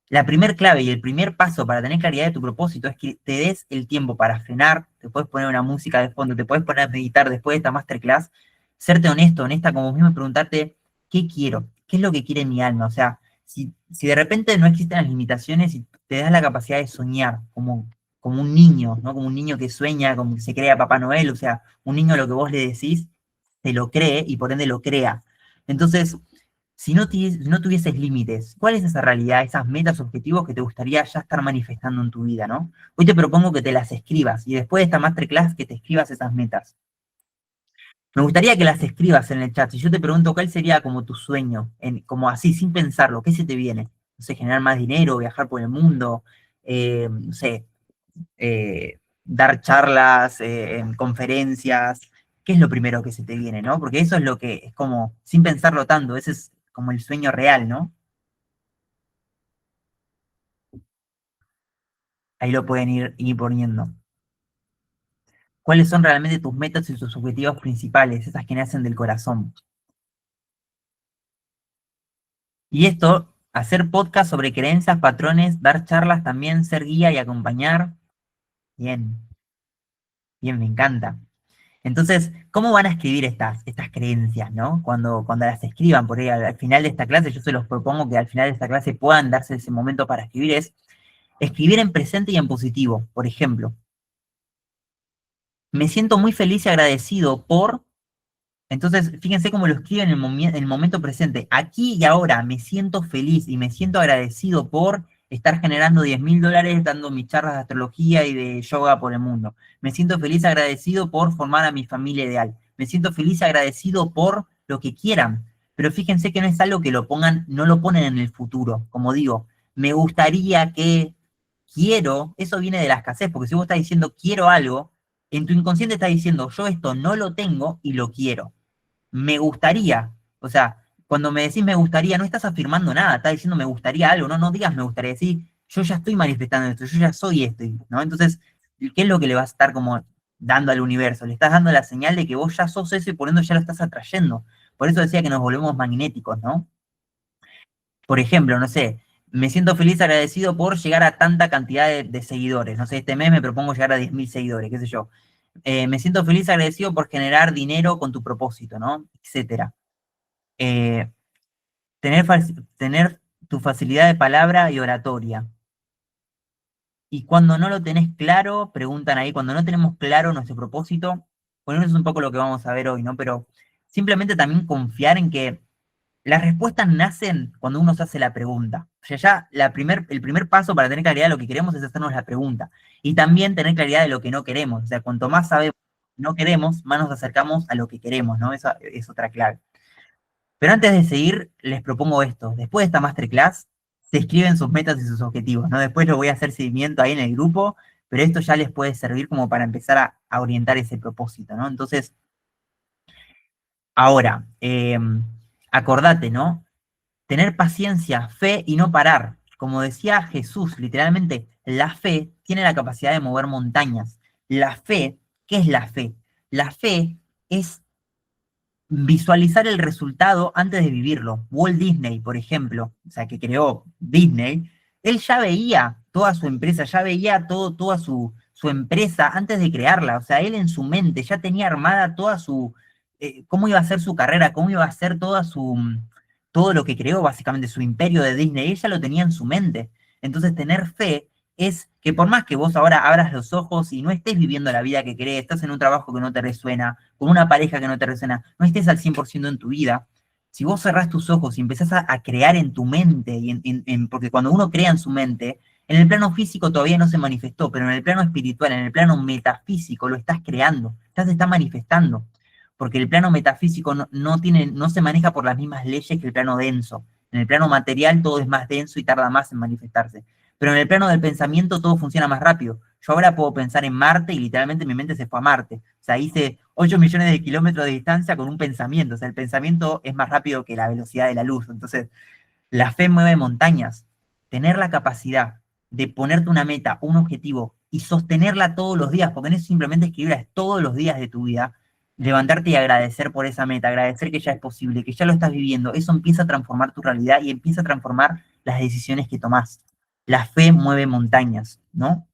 la primer clave y el primer paso para tener claridad de tu propósito es que te des el tiempo para frenar, te puedes poner una música de fondo, te puedes poner a meditar después de esta masterclass, serte honesto, honesta como mismo y preguntarte, ¿qué quiero? ¿Qué es lo que quiere mi alma? O sea, si de repente no existen las limitaciones y te das la capacidad de soñar como un niño, ¿no? Como un niño que sueña, como que se crea Papá Noel, o sea, un niño lo que vos le decís, te lo cree y por ende lo crea. Entonces, si no tuvieses límites, ¿cuál es esa realidad, esas metas, objetivos que te gustaría ya estar manifestando en tu vida, ¿no? Hoy te propongo que te las escribas y después de esta masterclass que te escribas esas metas. Me gustaría que las escribas en el chat. Si yo te pregunto cuál sería como tu sueño, como así, sin pensarlo, ¿qué se te viene? No sé, generar más dinero, viajar por el mundo, no sé, dar charlas en conferencias. ¿Qué es lo primero que se te viene, no? Porque eso es lo que es como, sin pensarlo tanto, ese es como el sueño real, ¿no? Ahí lo pueden ir poniendo. ¿Cuáles son realmente tus metas y tus objetivos principales, esas que nacen del corazón? Y esto, hacer podcast sobre creencias, patrones, dar charlas también, ser guía y acompañar. Bien, bien, me encanta. Entonces, ¿cómo van a escribir estas creencias, ¿no? Cuando las escriban, por ahí al final de esta clase, yo se los propongo que al final de esta clase puedan darse ese momento para escribir, es escribir en presente y en positivo. Por ejemplo, me siento muy feliz y agradecido por. Entonces, fíjense cómo lo escribe en el momento presente. Aquí y ahora me siento feliz y me siento agradecido por estar generando $10.000 dando mis charlas de astrología y de yoga por el mundo. Me siento feliz y agradecido por formar a mi familia ideal. Me siento feliz y agradecido por lo que quieran. Pero fíjense que no es algo que lo pongan, no lo ponen en el futuro. Como digo, me gustaría que, quiero, eso viene de la escasez, porque si vos estás diciendo quiero algo, en tu inconsciente estás diciendo yo esto no lo tengo y lo quiero. Me gustaría. O sea, cuando me decís me gustaría, no estás afirmando nada, estás diciendo me gustaría algo, no digas me gustaría, decir yo ya estoy manifestando esto, yo ya soy esto, ¿no? Entonces, ¿qué es lo que le vas a estar como dando al universo? Le estás dando la señal de que vos ya sos eso y por ende ya lo estás atrayendo. Por eso decía que nos volvemos magnéticos, ¿no? Por ejemplo, no sé, me siento feliz, agradecido por llegar a tanta cantidad de seguidores. No sé, este mes me propongo llegar a 10.000 seguidores, qué sé yo. Me siento feliz, agradecido por generar dinero con tu propósito, ¿no? Etcétera. Eh, tener tu facilidad de palabra y oratoria. Y cuando no lo tenés claro, preguntan ahí, cuando no tenemos claro nuestro propósito, bueno, eso es un poco lo que vamos a ver hoy, ¿no? Pero simplemente también confiar en que las respuestas nacen cuando uno se hace la pregunta. O sea, ya el primer paso para tener claridad de lo que queremos es hacernos la pregunta. Y también tener claridad de lo que no queremos. O sea, cuanto más sabemos lo que no queremos, más nos acercamos a lo que queremos, ¿no? Esa es otra clave. Pero antes de seguir, les propongo esto. Después de esta masterclass, se escriben sus metas y sus objetivos, ¿no? Después lo voy a hacer seguimiento ahí en el grupo, pero esto ya les puede servir como para empezar a orientar ese propósito, ¿no? Entonces, ahora, acordate, ¿no? Tener paciencia, fe y no parar. Como decía Jesús, literalmente, la fe tiene la capacidad de mover montañas. La fe ¿Qué es la fe? La fe es visualizar el resultado antes de vivirlo. Walt Disney, por ejemplo, o sea, que creó Disney, él ya veía toda su empresa, ya veía toda su empresa antes de crearla. O sea, él en su mente ya tenía armada toda cómo iba a ser su carrera, cómo iba a ser todo lo que creó, básicamente su imperio de Disney, él ya lo tenía en su mente. Entonces, tener fe es que por más que vos ahora abras los ojos y no estés viviendo la vida que querés, estás en un trabajo que no te resuena, con una pareja que no te resuena, no estés al 100% en tu vida, si vos cerrás tus ojos y empezás a crear en tu mente, porque cuando uno crea en su mente, en el plano físico todavía no se manifestó, pero en el plano espiritual, en el plano metafísico, lo estás creando, ya se está manifestando, porque el plano metafísico no se maneja por las mismas leyes que el plano denso. En el plano material todo es más denso y tarda más en manifestarse. Pero en el plano del pensamiento todo funciona más rápido. Yo ahora puedo pensar en Marte y literalmente mi mente se fue a Marte. O sea, hice 8 millones de kilómetros de distancia con un pensamiento. O sea, el pensamiento es más rápido que la velocidad de la luz. Entonces, la fe mueve montañas. Tener la capacidad de ponerte una meta, un objetivo y sostenerla todos los días, porque no es simplemente escribirla, es todos los días de tu vida, levantarte y agradecer por esa meta, agradecer que ya es posible, que ya lo estás viviendo, eso empieza a transformar tu realidad y empieza a transformar las decisiones que tomás. La fe mueve montañas, ¿no?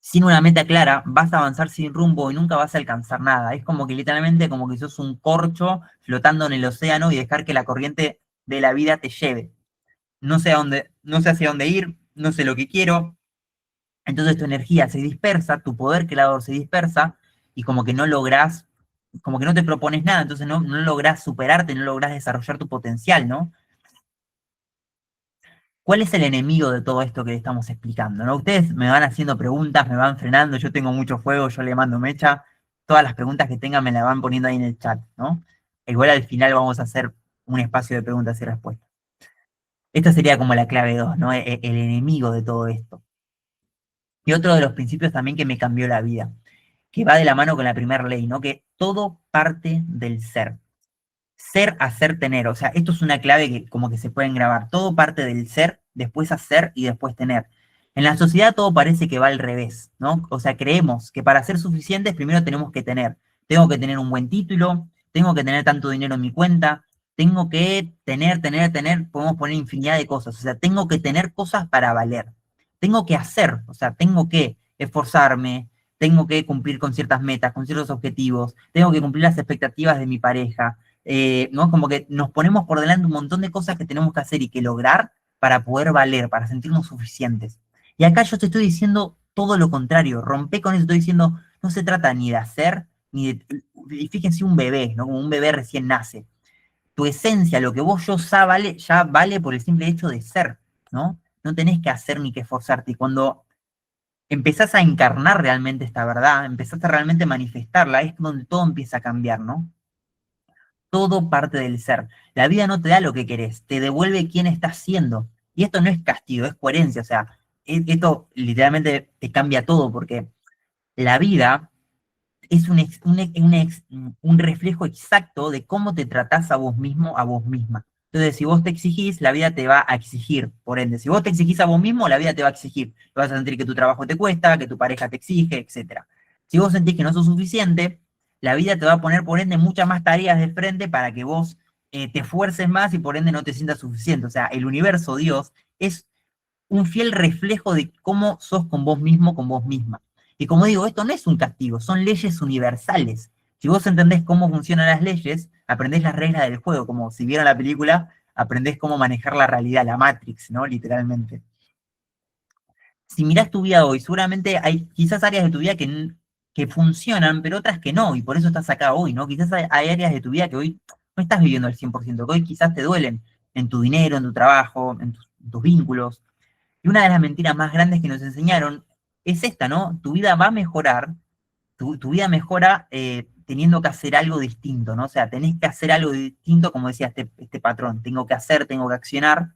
Sin una meta clara, vas a avanzar sin rumbo y nunca vas a alcanzar nada. Es como que literalmente como que sos un corcho flotando en el océano y dejar que la corriente de la vida te lleve. No sé hacia dónde ir, no sé lo que quiero. Entonces tu energía se dispersa, tu poder creador se dispersa y como que no lográs, como que no te propones nada, entonces no lográs superarte, no lográs desarrollar tu potencial, ¿no? ¿Cuál es el enemigo de todo esto que estamos explicando? ¿No? Ustedes me van haciendo preguntas, me van frenando, yo tengo mucho fuego, yo le mando mecha, todas las preguntas que tengan me las van poniendo ahí en el chat, ¿no? Igual al final vamos a hacer un espacio de preguntas y respuestas. Esta sería como la clave 2, ¿no? El enemigo de todo esto. Y otro de los principios también que me cambió la vida, que va de la mano con la primera ley, ¿no? Que todo parte del ser. Ser, hacer, tener. O sea, esto es una clave que como que se pueden grabar. Todo parte del ser, después hacer y después tener. En la sociedad todo parece que va al revés, ¿no? O sea, creemos que para ser suficientes primero tenemos que tener. Tengo que tener un buen título, tengo que tener tanto dinero en mi cuenta, tengo que tener, podemos poner infinidad de cosas. O sea, tengo que tener cosas para valer. Tengo que hacer, o sea, tengo que esforzarme, tengo que cumplir con ciertas metas, con ciertos objetivos, tengo que cumplir las expectativas de mi pareja, ¿no? Como que nos ponemos por delante un montón de cosas que tenemos que hacer y que lograr para poder valer, para sentirnos suficientes. Y acá yo te estoy diciendo todo lo contrario, rompe con eso, estoy diciendo, no se trata ni de hacer, ni de, y fíjense un bebé, ¿no? Como un bebé recién nace. Tu esencia, lo que vos ya vale por el simple hecho de ser, ¿no? No tenés que hacer ni que esforzarte. Y cuando empezás a encarnar realmente esta verdad, empezás a realmente manifestarla, es donde todo empieza a cambiar, ¿no? Todo parte del ser. La vida no te da lo que querés, te devuelve quién estás siendo. Y esto no es castigo, es coherencia. O sea, esto literalmente te cambia todo porque la vida es un reflejo exacto de cómo te tratás a vos mismo, a vos misma. Entonces, si vos te exigís, la vida te va a exigir. Por ende, si vos te exigís a vos mismo, la vida te va a exigir. Vas a sentir que tu trabajo te cuesta, que tu pareja te exige, etc. Si vos sentís que no sos suficiente, la vida te va a poner, por ende, muchas más tareas de frente para que vos te esfuerces más y por ende no te sientas suficiente. O sea, el universo, Dios, es un fiel reflejo de cómo sos con vos mismo, con vos misma. Y como digo, esto no es un castigo, son leyes universales. Si vos entendés cómo funcionan las leyes, aprendés las reglas del juego, como si vieron la película, aprendés cómo manejar la realidad, la Matrix, ¿no? Literalmente. Si mirás tu vida hoy, seguramente hay quizás áreas de tu vida que funcionan, pero otras que no, y por eso estás acá hoy, ¿no? Quizás hay áreas de tu vida que hoy no estás viviendo al 100%, que hoy quizás te duelen en tu dinero, en tu trabajo, en tus vínculos, y una de las mentiras más grandes que nos enseñaron es esta, ¿no? Tu vida va a mejorar, tu vida mejora teniendo que hacer algo distinto, ¿no? O sea, tenés que hacer algo distinto, como decía este patrón, tengo que hacer, tengo que accionar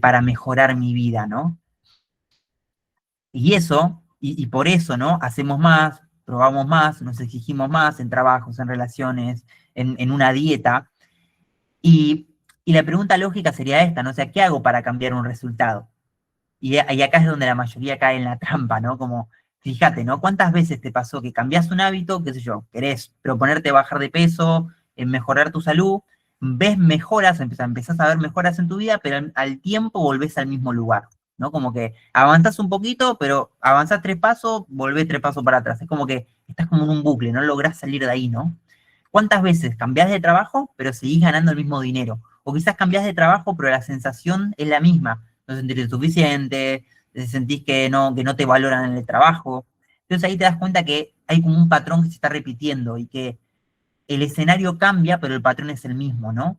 para mejorar mi vida, ¿no? Y eso, y por eso, ¿no? Hacemos más, probamos más, nos exigimos más en trabajos, en relaciones, en una dieta. Y la pregunta lógica sería esta, ¿no? O sea, ¿qué hago para cambiar un resultado? Y acá es donde la mayoría cae en la trampa, ¿no? Como Fíjate, ¿no? ¿Cuántas veces te pasó que cambias un hábito, qué sé yo, querés proponerte bajar de peso, mejorar tu salud, ves mejoras, empezás a ver mejoras en tu vida, pero al tiempo volvés al mismo lugar, ¿no? Como que avanzás un poquito, pero avanzás 3 pasos, volvés 3 pasos para atrás. Es como que estás como en un bucle, no lográs salir de ahí, ¿no? ¿Cuántas veces cambiás de trabajo, pero seguís ganando el mismo dinero? O quizás cambiás de trabajo, pero la sensación es la misma. No sentís suficiente, sentís que no te valoran en el trabajo. Entonces ahí te das cuenta que hay como un patrón que se está repitiendo y que el escenario cambia, pero el patrón es el mismo, ¿no?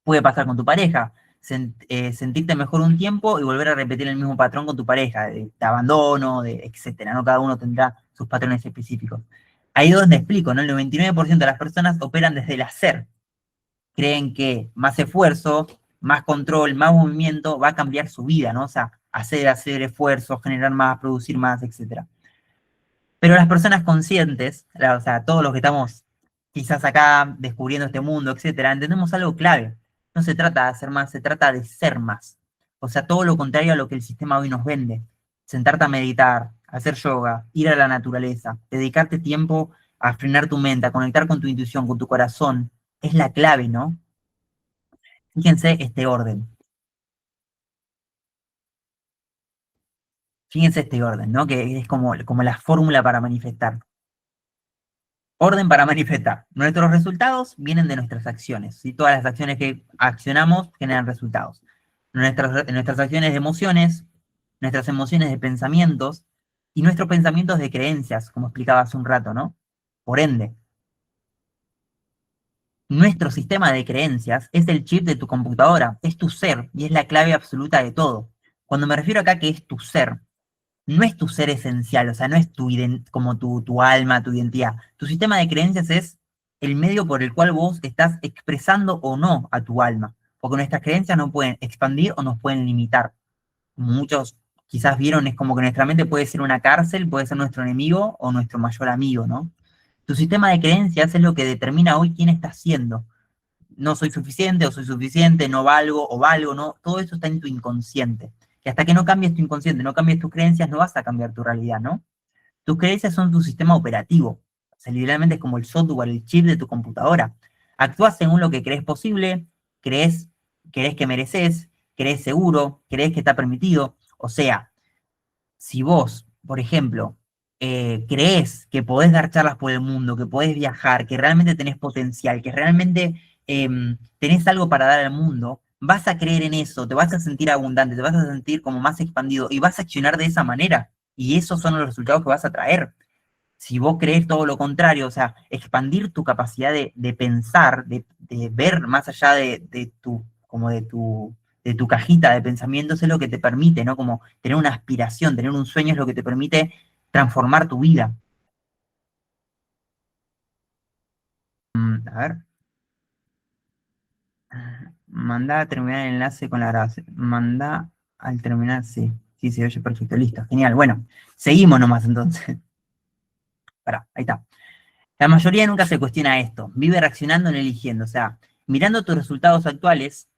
Puede pasar con tu pareja, sentirte mejor un tiempo y volver a repetir el mismo patrón con tu pareja, de abandono, de etcétera, ¿no? Cada uno tendrá sus patrones específicos. Ahí es donde explico, ¿no? El 99% de las personas operan desde el hacer. Creen que más esfuerzo, más control, más movimiento va a cambiar su vida, ¿no? O sea, hacer esfuerzos, generar más, producir más, etcétera. Pero las personas conscientes, o sea, todos los que estamos quizás acá descubriendo este mundo, etcétera, entendemos algo clave. No se trata de hacer más, se trata de ser más. O sea, todo lo contrario a lo que el sistema hoy nos vende. Sentarte a meditar, hacer yoga, ir a la naturaleza, dedicarte tiempo a frenar tu mente, a conectar con tu intuición, con tu corazón, es la clave, ¿no? Fíjense este orden. Fíjense este orden, ¿no? Que es como la fórmula para manifestar. Orden para manifestar. Nuestros resultados vienen de nuestras acciones. Y todas las acciones que accionamos generan resultados. Nuestras acciones de emociones, nuestras emociones de pensamientos y nuestros pensamientos de creencias, como explicaba hace un rato, ¿no? Por ende, nuestro sistema de creencias es el chip de tu computadora, es tu ser y es la clave absoluta de todo. Cuando me refiero acá que es tu ser, no es tu ser esencial, o sea, no es como tu alma, tu identidad. Tu sistema de creencias es el medio por el cual vos estás expresando o no a tu alma, porque nuestras creencias nos pueden expandir o nos pueden limitar. Como muchos quizás vieron, es como que nuestra mente puede ser una cárcel, puede ser nuestro enemigo o nuestro mayor amigo, ¿no? Tu sistema de creencias es lo que determina hoy quién estás siendo. No soy suficiente o soy suficiente, no valgo o valgo, ¿no? Todo eso está en tu inconsciente. Y hasta que no cambies tu inconsciente, no cambies tus creencias, no vas a cambiar tu realidad, ¿no? Tus creencias son tu sistema operativo. O sea, literalmente es como el software, el chip de tu computadora. Actúas según lo que crees posible, crees, crees que mereces, crees seguro, crees que está permitido. O sea, si vos, por ejemplo, crees que podés dar charlas por el mundo, que podés viajar, que realmente tenés potencial, que realmente tenés algo para dar al mundo, vas a creer en eso, te vas a sentir abundante, te vas a sentir como más expandido y vas a accionar de esa manera. Y esos son los resultados que vas a traer. Si vos crees todo lo contrario, o sea, expandir tu capacidad de pensar, de ver más allá como de tu cajita de pensamientos es lo que te permite, ¿no? Como tener una aspiración, tener un sueño es lo que te permite transformar tu vida. A ver, manda a terminar el enlace con la grabación. Manda al terminar, sí. Sí, se oye perfecto, listo, genial. Bueno, seguimos nomás entonces. Pará, ahí está. La mayoría nunca se cuestiona esto, vive reaccionando en eligiendo, o sea, mirando tus resultados actuales,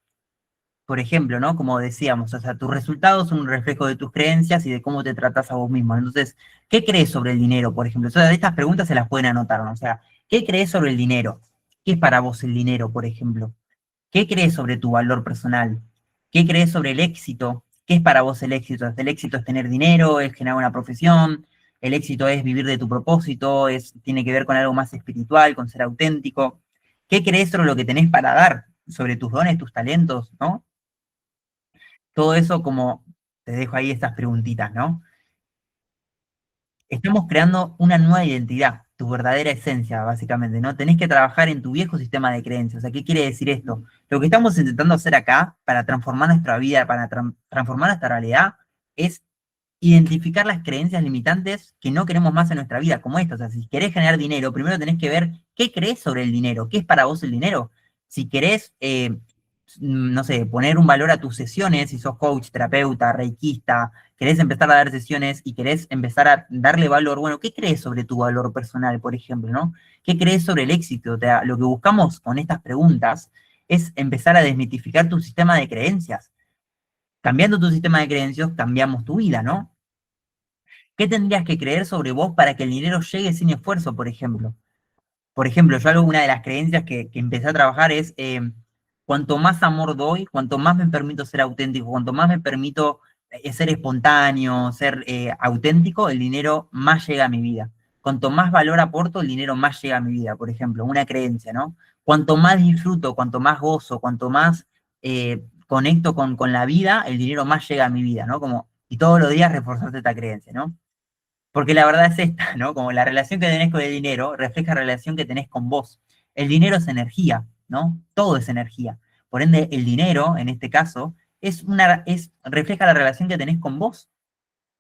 por ejemplo, ¿no? Como decíamos, o sea, tus resultados son un reflejo de tus creencias y de cómo te tratas a vos mismo. Entonces, ¿qué crees sobre el dinero, por ejemplo? O sea, estas preguntas se las pueden anotar, ¿no? O sea, ¿qué crees sobre el dinero? ¿Qué es para vos el dinero, por ejemplo? ¿Qué crees sobre tu valor personal? ¿Qué crees sobre el éxito? ¿Qué es para vos el éxito? El éxito es tener dinero, es generar una profesión, el éxito es vivir de tu propósito, tiene que ver con algo más espiritual, con ser auténtico. ¿Qué crees sobre lo que tenés para dar? Sobre tus dones, tus talentos, ¿no? Todo eso como te dejo ahí estas preguntitas, ¿no? Estamos creando una nueva identidad, tu verdadera esencia, básicamente, ¿no? Tenés que trabajar en tu viejo sistema de creencias. O sea, ¿qué quiere decir esto? Lo que estamos intentando hacer acá para transformar nuestra vida, para transformar nuestra realidad, es identificar las creencias limitantes que no queremos más en nuestra vida, como esto. O sea, si querés generar dinero, primero tenés que ver qué crees sobre el dinero, qué es para vos el dinero. Si querés, no sé, poner un valor a tus sesiones, si sos coach, terapeuta, reikista, querés empezar a dar sesiones y querés empezar a darle valor, bueno, ¿qué crees sobre tu valor personal, por ejemplo, ¿no? ¿Qué crees sobre el éxito? O sea, lo que buscamos con estas preguntas es empezar a desmitificar tu sistema de creencias. Cambiando tu sistema de creencias, cambiamos tu vida, ¿no? ¿Qué tendrías que creer sobre vos para que el dinero llegue sin esfuerzo, por ejemplo? Por ejemplo, yo una de las creencias que empecé a trabajar es, cuanto más amor doy, cuanto más me permito ser auténtico, cuanto más me permito ser espontáneo, ser auténtico, el dinero más llega a mi vida. Cuanto más valor aporto, el dinero más llega a mi vida, por ejemplo, una creencia, ¿no? Cuanto más disfruto, cuanto más gozo, cuanto más conecto con la vida, el dinero más llega a mi vida, ¿no? Como, y todos los días reforzarte esta creencia, ¿no? Porque la verdad es esta, ¿no? Como la relación que tenés con el dinero refleja la relación que tenés con vos. El dinero es energía, ¿no? Todo es energía. Por ende, el dinero, en este caso, refleja la relación que tenés con vos.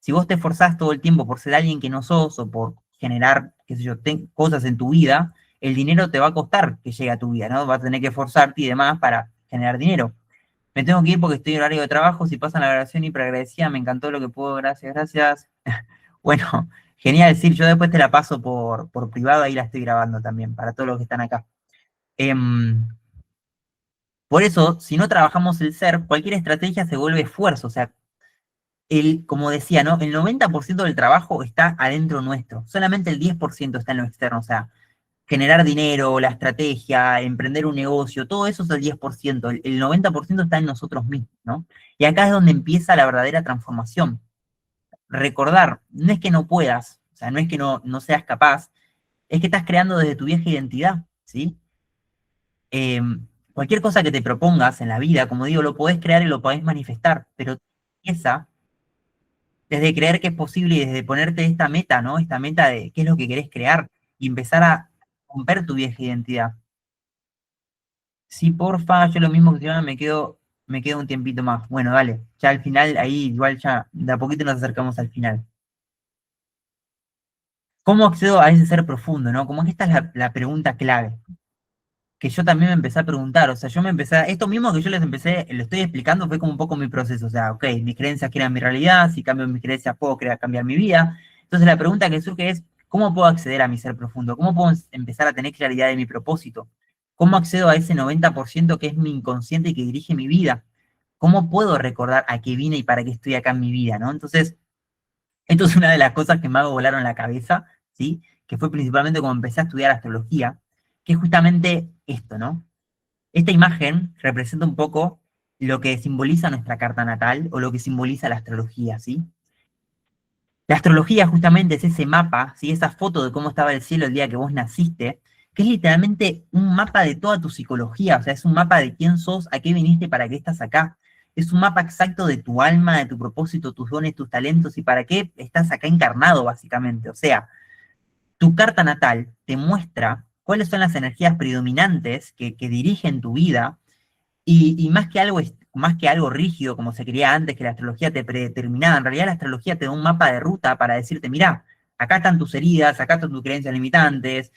Si vos te esforzás todo el tiempo por ser alguien que no sos o por generar, qué sé yo, cosas en tu vida, el dinero te va a costar que llegue a tu vida, ¿no? Vas a tener que esforzarte y demás para generar dinero. Me tengo que ir porque estoy en horario de trabajo. Si pasan la grabación hiper agradecida, me encantó lo que puedo. Gracias, gracias. Bueno, genial, sí, yo después te la paso por privado, ahí la estoy grabando también, para todos los que están acá. Por eso, si no trabajamos el ser, cualquier estrategia se vuelve esfuerzo, o sea, como decía, ¿no? El 90% del trabajo está adentro nuestro, solamente el 10% está en lo externo, o sea, generar dinero, la estrategia, emprender un negocio, todo eso es el 10%, el 90% está en nosotros mismos, ¿no? Y acá es donde empieza la verdadera transformación. Recordar, no es que no puedas, o sea, no es que no seas capaz, es que estás creando desde tu vieja identidad, ¿sí? Eh, Cualquier cosa que te propongas en la vida, como digo, lo podés crear y lo podés manifestar, pero empieza desde creer que es posible y desde ponerte esta meta, ¿no? Esta meta de qué es lo que querés crear y empezar a romper tu vieja identidad. Sí, porfa, yo lo mismo que si no me quedo un tiempito más. Bueno, dale, ya al final, ahí igual ya, de a poquito nos acercamos al final. ¿Cómo accedo a ese ser profundo, no? Como que esta es la pregunta clave, que yo también me empecé a preguntar, o sea, yo me empecé, esto mismo que yo les empecé, lo estoy explicando, fue como un poco mi proceso, o sea, ok, mis creencias crean mi realidad, si cambio mis creencias puedo cambiar mi vida. Entonces la pregunta que surge es, ¿cómo puedo acceder a mi ser profundo? ¿Cómo puedo empezar a tener claridad de mi propósito? ¿Cómo accedo a ese 90% que es mi inconsciente y que dirige mi vida? ¿Cómo puedo recordar a qué vine y para qué estoy acá en mi vida, no? Entonces, esto es una de las cosas que me hago volaron la cabeza, ¿sí? Que fue principalmente cuando empecé a estudiar astrología, que es justamente esto, ¿no? Esta imagen representa un poco lo que simboliza nuestra carta natal o lo que simboliza la astrología, ¿sí? La astrología justamente es ese mapa, ¿sí? Esa foto de cómo estaba el cielo el día que vos naciste, que es literalmente un mapa de toda tu psicología, o sea, es un mapa de quién sos, a qué viniste, para qué estás acá. Es un mapa exacto de tu alma, de tu propósito, tus dones, tus talentos y para qué estás acá encarnado, básicamente. O sea, tu carta natal te muestra cuáles son las energías predominantes que dirigen tu vida y más que algo rígido, como se creía antes, que la astrología te predeterminaba, en realidad la astrología te da un mapa de ruta para decirte, mira, acá están tus heridas, acá están tus creencias limitantes,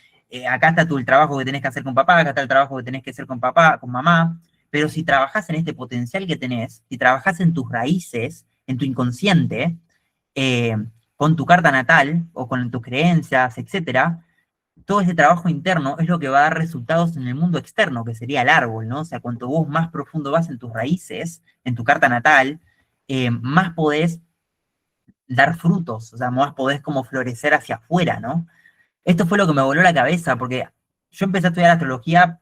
acá está el trabajo que tenés que hacer con papá, acá está el trabajo que tenés que hacer con papá, con mamá, pero si trabajás en este potencial que tenés, si trabajás en tus raíces, en tu inconsciente, eh, con tu carta natal o con tus creencias, etcétera, todo ese trabajo interno es lo que va a dar resultados en el mundo externo, que sería el árbol, ¿no? O sea, cuanto vos más profundo vas en tus raíces, en tu carta natal, más podés dar frutos, o sea, más podés como florecer hacia afuera, ¿no? Esto fue lo que me voló la cabeza, porque yo empecé a estudiar astrología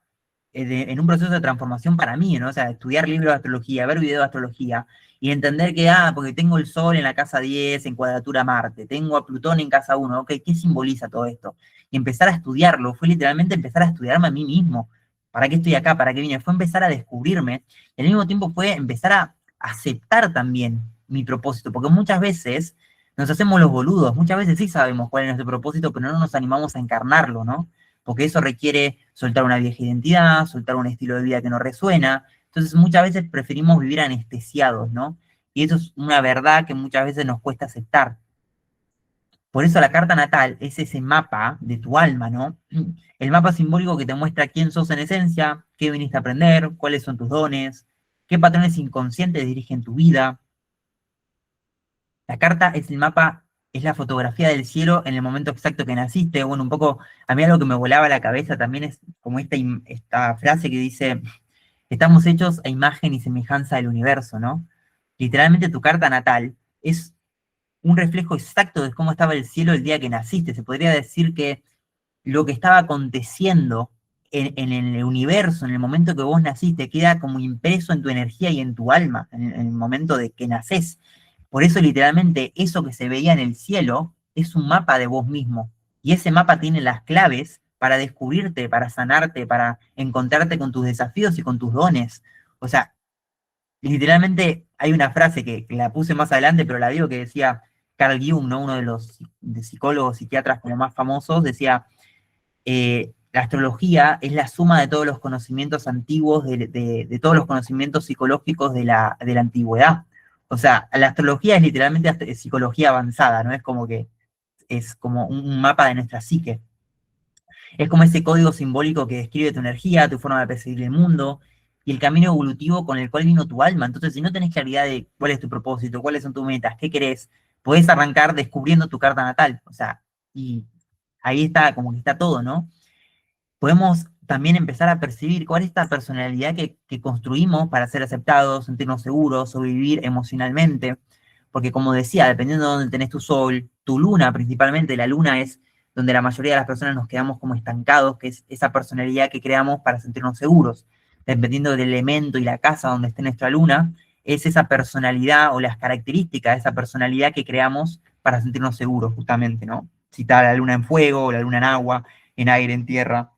en un proceso de transformación para mí, ¿no? O sea, estudiar libros de astrología, ver videos de astrología y entender que, porque tengo el Sol en la casa 10 en cuadratura Marte, tengo a Plutón en casa 1, ok, ¿qué simboliza todo esto? Y empezar a estudiarlo, fue literalmente empezar a estudiarme a mí mismo. ¿Para qué estoy acá? ¿Para qué vine? Fue empezar a descubrirme y al mismo tiempo fue empezar a aceptar también mi propósito, porque muchas veces nos hacemos los boludos, muchas veces sí sabemos cuál es nuestro propósito, pero no nos animamos a encarnarlo, ¿no? Porque eso requiere soltar una vieja identidad, soltar un estilo de vida que no resuena. Entonces muchas veces preferimos vivir anestesiados, ¿no? Y eso es una verdad que muchas veces nos cuesta aceptar. Por eso la carta natal es ese mapa de tu alma, ¿no? El mapa simbólico que te muestra quién sos en esencia, qué viniste a aprender, cuáles son tus dones, qué patrones inconscientes dirigen tu vida. La carta es el mapa, es la fotografía del cielo en el momento exacto que naciste. Bueno, un poco, a mí algo que me volaba la cabeza también es como esta frase que dice, estamos hechos a imagen y semejanza del universo, ¿no? Literalmente tu carta natal es un reflejo exacto de cómo estaba el cielo el día que naciste. Se podría decir que lo que estaba aconteciendo en el universo, en el momento que vos naciste, queda como impreso en tu energía y en tu alma, en el momento de que nacés. Por eso, literalmente, eso que se veía en el cielo es un mapa de vos mismo. Y ese mapa tiene las claves para descubrirte, para sanarte, para encontrarte con tus desafíos y con tus dones. O sea, literalmente hay una frase que la puse más adelante, pero la digo, que decía Carl Jung, ¿no? Uno de los psicólogos, psiquiatras como más famosos, decía, la astrología es la suma de todos los conocimientos antiguos, de todos los conocimientos psicológicos de la antigüedad. O sea, la astrología es literalmente psicología avanzada, ¿no? Es como que es como un mapa de nuestra psique. Es como ese código simbólico que describe tu energía, tu forma de percibir el mundo y el camino evolutivo con el cual vino tu alma. Entonces, si no tenés claridad de cuál es tu propósito, cuáles son tus metas, qué querés, podés arrancar descubriendo tu carta natal. O sea, y ahí está, como que está todo, ¿no? Podemos también empezar a percibir cuál es esta personalidad que construimos para ser aceptados, sentirnos seguros o vivir emocionalmente. Porque como decía, dependiendo de dónde tenés tu sol, tu luna principalmente, la luna es donde la mayoría de las personas nos quedamos como estancados, que es esa personalidad que creamos para sentirnos seguros. Dependiendo del elemento y la casa donde esté nuestra luna, es esa personalidad o las características de esa personalidad que creamos para sentirnos seguros, justamente, ¿no? Si está la luna en fuego, la luna en agua, en aire, en tierra.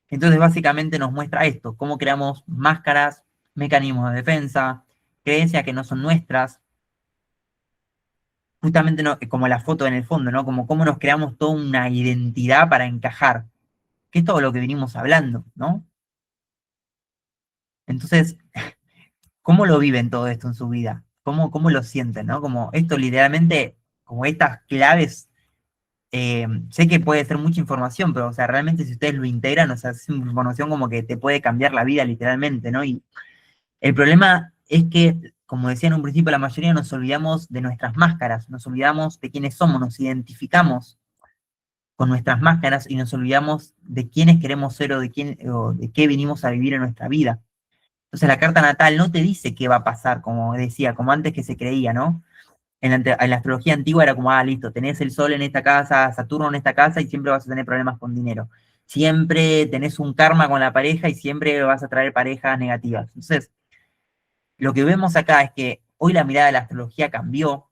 Entonces, básicamente nos muestra esto, cómo creamos máscaras, mecanismos de defensa, creencias que no son nuestras, justamente no, como la foto en el fondo, ¿no? Como cómo nos creamos toda una identidad para encajar, que es todo lo que venimos hablando, ¿no? Entonces, ¿cómo lo viven todo esto en su vida? ¿Cómo lo sienten, ¿no? Como esto literalmente, como estas claves, sé que puede ser mucha información, pero, o sea, realmente si ustedes lo integran, o sea, es información como que te puede cambiar la vida literalmente, ¿no? Y el problema es que, como decía en un principio, la mayoría nos olvidamos de nuestras máscaras, nos olvidamos de quiénes somos, nos identificamos con nuestras máscaras y nos olvidamos de quiénes queremos ser o de qué vinimos a vivir en nuestra vida. Entonces la carta natal no te dice qué va a pasar, como decía, como antes que se creía, ¿no? En la astrología antigua era como, listo, tenés el Sol en esta casa, Saturno en esta casa y siempre vas a tener problemas con dinero. Siempre tenés un karma con la pareja y siempre vas a traer parejas negativas. Entonces, lo que vemos acá es que hoy la mirada de la astrología cambió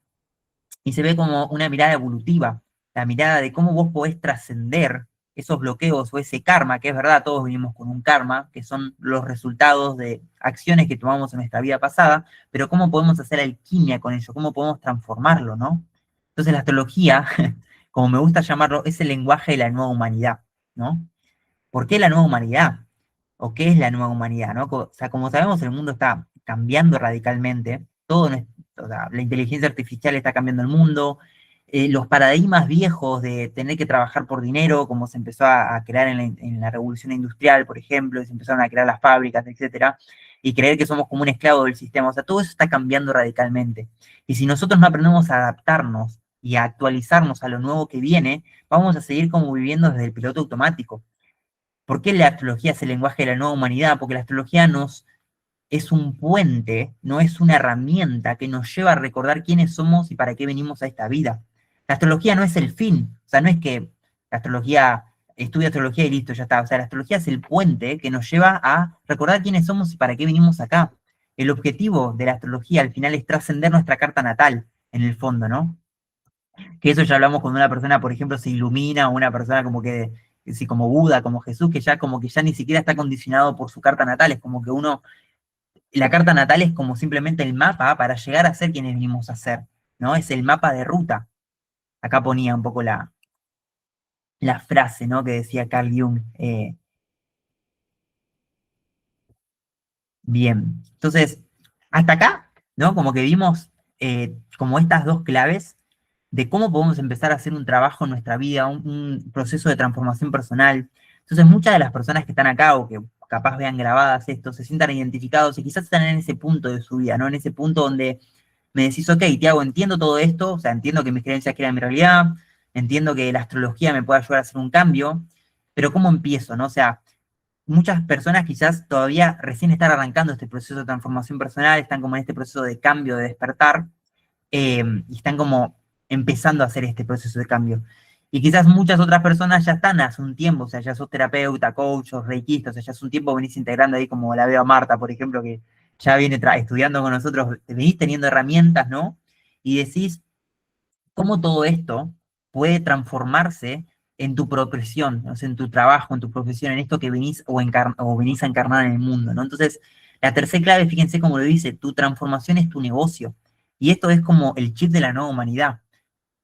y se ve como una mirada evolutiva, la mirada de cómo vos podés trascender esos bloqueos o ese karma, que es verdad, todos venimos con un karma, que son los resultados de acciones que tomamos en nuestra vida pasada, pero cómo podemos hacer alquimia con ello, cómo podemos transformarlo, ¿no? Entonces la astrología, como me gusta llamarlo, es el lenguaje de la nueva humanidad, ¿no? ¿Por qué la nueva humanidad? ¿O qué es la nueva humanidad? ¿No? O sea, como sabemos, el mundo está cambiando radicalmente, o sea, la inteligencia artificial está cambiando el mundo, los paradigmas viejos de tener que trabajar por dinero, como se empezó a crear en la revolución industrial, por ejemplo, y se empezaron a crear las fábricas, etcétera, y creer que somos como un esclavo del sistema, o sea, todo eso está cambiando radicalmente. Y si nosotros no aprendemos a adaptarnos y a actualizarnos a lo nuevo que viene, vamos a seguir como viviendo desde el piloto automático. ¿Por qué la astrología es el lenguaje de la nueva humanidad? Porque la astrología es un puente, no es una herramienta que nos lleva a recordar quiénes somos y para qué venimos a esta vida. La astrología no es el fin, o sea, no es que la astrología, estudia astrología y listo, ya está. O sea, la astrología es el puente que nos lleva a recordar quiénes somos y para qué venimos acá. El objetivo de la astrología al final es trascender nuestra carta natal, en el fondo, ¿no? Que eso ya hablamos cuando una persona, por ejemplo, se ilumina, o una persona como que, sí, como Buda, como Jesús, que ya como que ya ni siquiera está condicionado por su carta natal, es como que la carta natal es como simplemente el mapa para llegar a ser quienes venimos a ser, ¿no? Es el mapa de ruta. Acá ponía un poco la frase, ¿no? Que decía Carl Jung. Bien. Entonces, hasta acá, ¿no? Como que vimos como estas dos claves de cómo podemos empezar a hacer un trabajo en nuestra vida, un proceso de transformación personal. Entonces, muchas de las personas que están acá o que capaz vean grabadas esto, se sientan identificados y quizás están en ese punto de su vida, ¿no? En ese punto donde me decís, ok, Tiago, entiendo todo esto, o sea, entiendo que mis creencias crean mi realidad, entiendo que la astrología me puede ayudar a hacer un cambio, pero ¿cómo empiezo, no? O sea, muchas personas quizás todavía recién están arrancando este proceso de transformación personal, están como en este proceso de cambio, de despertar, y están como empezando a hacer este proceso de cambio. Y quizás muchas otras personas ya están hace un tiempo, o sea, ya sos terapeuta, coach, o reikista, o sea, ya hace un tiempo venís integrando ahí, como la veo a Marta, por ejemplo, que ya viene estudiando con nosotros, venís teniendo herramientas, ¿no? Y decís, ¿cómo todo esto puede transformarse en tu profesión, o sea, en tu trabajo, en tu profesión, en esto que venís o venís a encarnar en el mundo, ¿no? Entonces, la tercera clave, fíjense cómo lo dice, tu transformación es tu negocio. Y esto es como el chip de la nueva humanidad.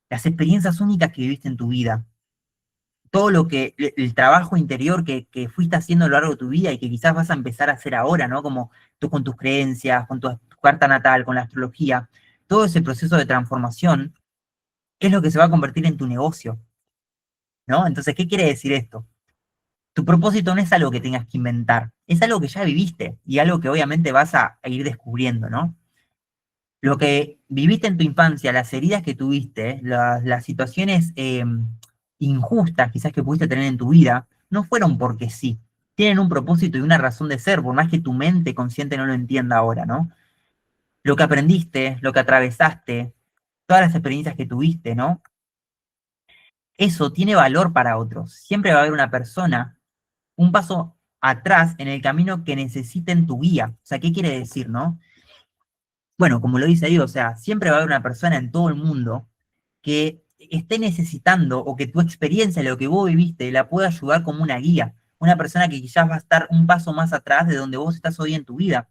Las experiencias únicas que viviste en tu vida, todo lo que, el trabajo interior que fuiste haciendo a lo largo de tu vida y que quizás vas a empezar a hacer ahora, ¿no? Como tú con tus creencias, con tu carta natal, con la astrología, todo ese proceso de transformación es lo que se va a convertir en tu negocio, ¿no? Entonces, ¿qué quiere decir esto? Tu propósito no es algo que tengas que inventar, es algo que ya viviste y algo que obviamente vas a ir descubriendo, ¿no? Lo que viviste en tu infancia, las heridas que tuviste, las situaciones injustas quizás que pudiste tener en tu vida, no fueron porque sí. Tienen un propósito y una razón de ser, por más que tu mente consciente no lo entienda ahora, ¿no? Lo que aprendiste, lo que atravesaste, todas las experiencias que tuviste, ¿no? Eso tiene valor para otros. Siempre va a haber una persona un paso atrás en el camino que necesiten tu guía. O sea, ¿qué quiere decir, no? Bueno, como lo dice ahí, o sea, siempre va a haber una persona en todo el mundo que esté necesitando o que tu experiencia, lo que vos viviste, la pueda ayudar como una guía. Una persona que quizás va a estar un paso más atrás de donde vos estás hoy en tu vida.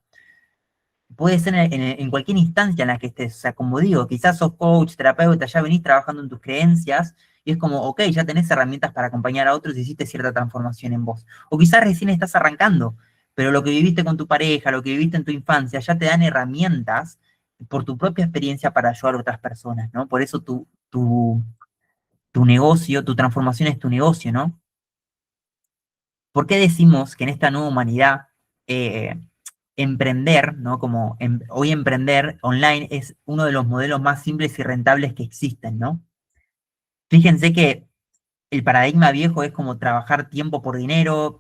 Puede ser en cualquier instancia en la que estés. O sea, como digo, quizás sos coach, terapeuta, ya venís trabajando en tus creencias y es como, ok, ya tenés herramientas para acompañar a otros y hiciste cierta transformación en vos. O quizás recién estás arrancando, pero lo que viviste con tu pareja, lo que viviste en tu infancia, ya te dan herramientas por tu propia experiencia para ayudar a otras personas, ¿no? Por eso tu negocio, tu transformación es tu negocio, ¿no? ¿Por qué decimos que en esta nueva humanidad eh, emprender, ¿no? Como hoy emprender online es uno de los modelos más simples y rentables que existen, ¿no? Fíjense que el paradigma viejo es como trabajar tiempo por dinero,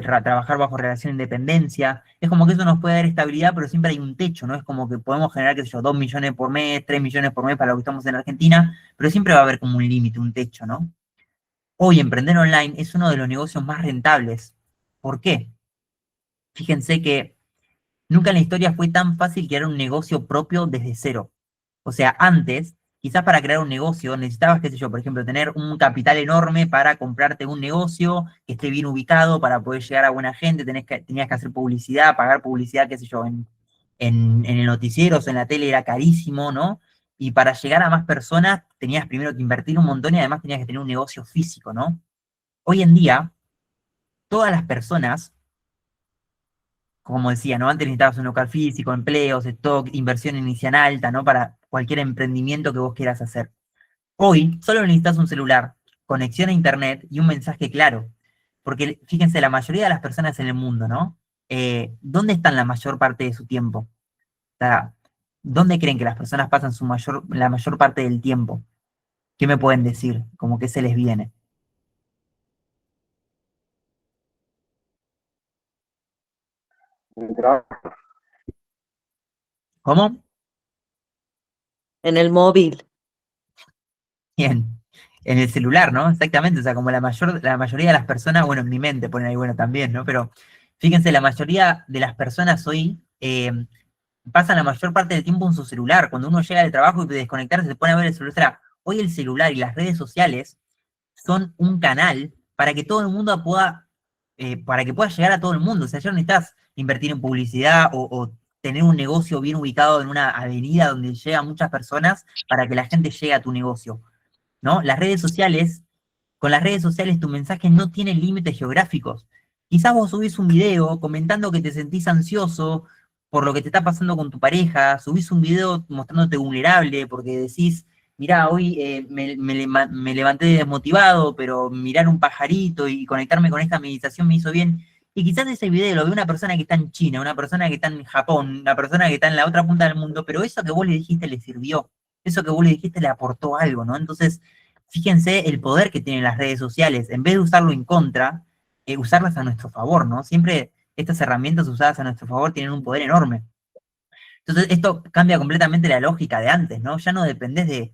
trabajar bajo relación de independencia. Es como que eso nos puede dar estabilidad, pero siempre hay un techo, ¿no? Es como que podemos generar, qué sé yo, 2 millones por mes, 3 millones por mes para lo que estamos en Argentina, pero siempre va a haber como un límite, un techo, ¿no? Hoy emprender online es uno de los negocios más rentables. ¿Por qué? Fíjense que nunca en la historia fue tan fácil crear un negocio propio desde cero. O sea, antes, quizás para crear un negocio necesitabas, qué sé yo, por ejemplo, tener un capital enorme para comprarte un negocio que esté bien ubicado para poder llegar a buena gente, tenías que hacer publicidad, pagar publicidad, qué sé yo, en el noticiero o en la tele era carísimo, ¿no? Y para llegar a más personas tenías primero que invertir un montón y además tenías que tener un negocio físico, ¿no? Hoy en día, todas las personas como decía, ¿no? Antes necesitabas un local físico, empleos, stock, inversión inicial alta, ¿no? Para cualquier emprendimiento que vos quieras hacer. Hoy solo necesitas un celular, conexión a internet y un mensaje claro. Porque fíjense, la mayoría de las personas en el mundo, ¿no? ¿Dónde están la mayor parte de su tiempo? O sea, ¿dónde creen que las personas pasan la mayor parte del tiempo? ¿Qué me pueden decir? Como que se les viene. ¿Cómo? En el móvil. Bien. En el celular, ¿no? Exactamente, o sea, como la mayoría de las personas, bueno, en mi mente ponen ahí, bueno, también, ¿no? Pero fíjense, la mayoría de las personas hoy pasan la mayor parte del tiempo en su celular. Cuando uno llega del trabajo y de desconectarse, se pone a ver el celular. O sea, hoy el celular y las redes sociales son un canal para que todo el mundo pueda, para que pueda llegar a todo el mundo. O sea, ya no necesitas invertir en publicidad o tener un negocio bien ubicado en una avenida donde llegan muchas personas para que la gente llegue a tu negocio, ¿no? Con las redes sociales tu mensaje no tiene límites geográficos. Quizás vos subís un video comentando que te sentís ansioso por lo que te está pasando con tu pareja, subís un video mostrándote vulnerable porque decís, mirá, hoy me levanté desmotivado, pero mirar un pajarito y conectarme con esta meditación me hizo bien. Y quizás ese video lo ve una persona que está en China, una persona que está en Japón, una persona que está en la otra punta del mundo, pero eso que vos le dijiste le sirvió, eso que vos le dijiste le aportó algo, ¿no? Entonces, fíjense el poder que tienen las redes sociales. En vez de usarlo en contra, usarlas a nuestro favor, ¿no? Siempre estas herramientas usadas a nuestro favor tienen un poder enorme. Entonces, esto cambia completamente la lógica de antes, ¿no? Ya no dependés de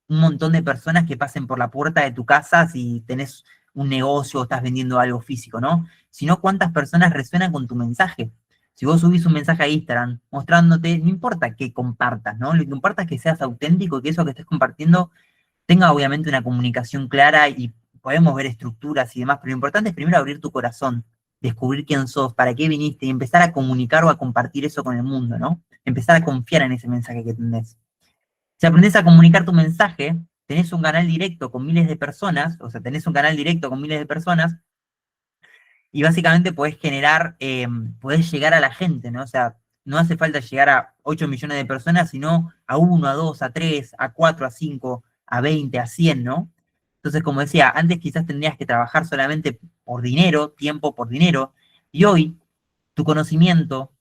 un montón de personas que pasen por la puerta de tu casa si tenés un negocio o estás vendiendo algo físico, ¿no? Sino cuántas personas resuenan con tu mensaje. Si vos subís un mensaje a Instagram mostrándote, no importa que compartas, ¿no? Lo que importa es que seas auténtico y que eso que estés compartiendo tenga obviamente una comunicación clara y podemos ver estructuras y demás, pero lo importante es primero abrir tu corazón, descubrir quién sos, para qué viniste y empezar a comunicar o a compartir eso con el mundo, ¿no? Empezar a confiar en ese mensaje que tenés. Si aprendes a comunicar tu mensaje, tenés un canal directo con miles de personas, o sea, tenés un canal directo con miles de personas y básicamente podés generar, podés llegar a la gente, ¿no? O sea, no hace falta llegar a 8 millones de personas, sino a uno, a dos, a tres, a cuatro, a cinco, a 20, a 100, ¿no? Entonces, como decía, antes quizás tendrías que trabajar solamente por dinero, tiempo por dinero, y hoy tu conocimiento,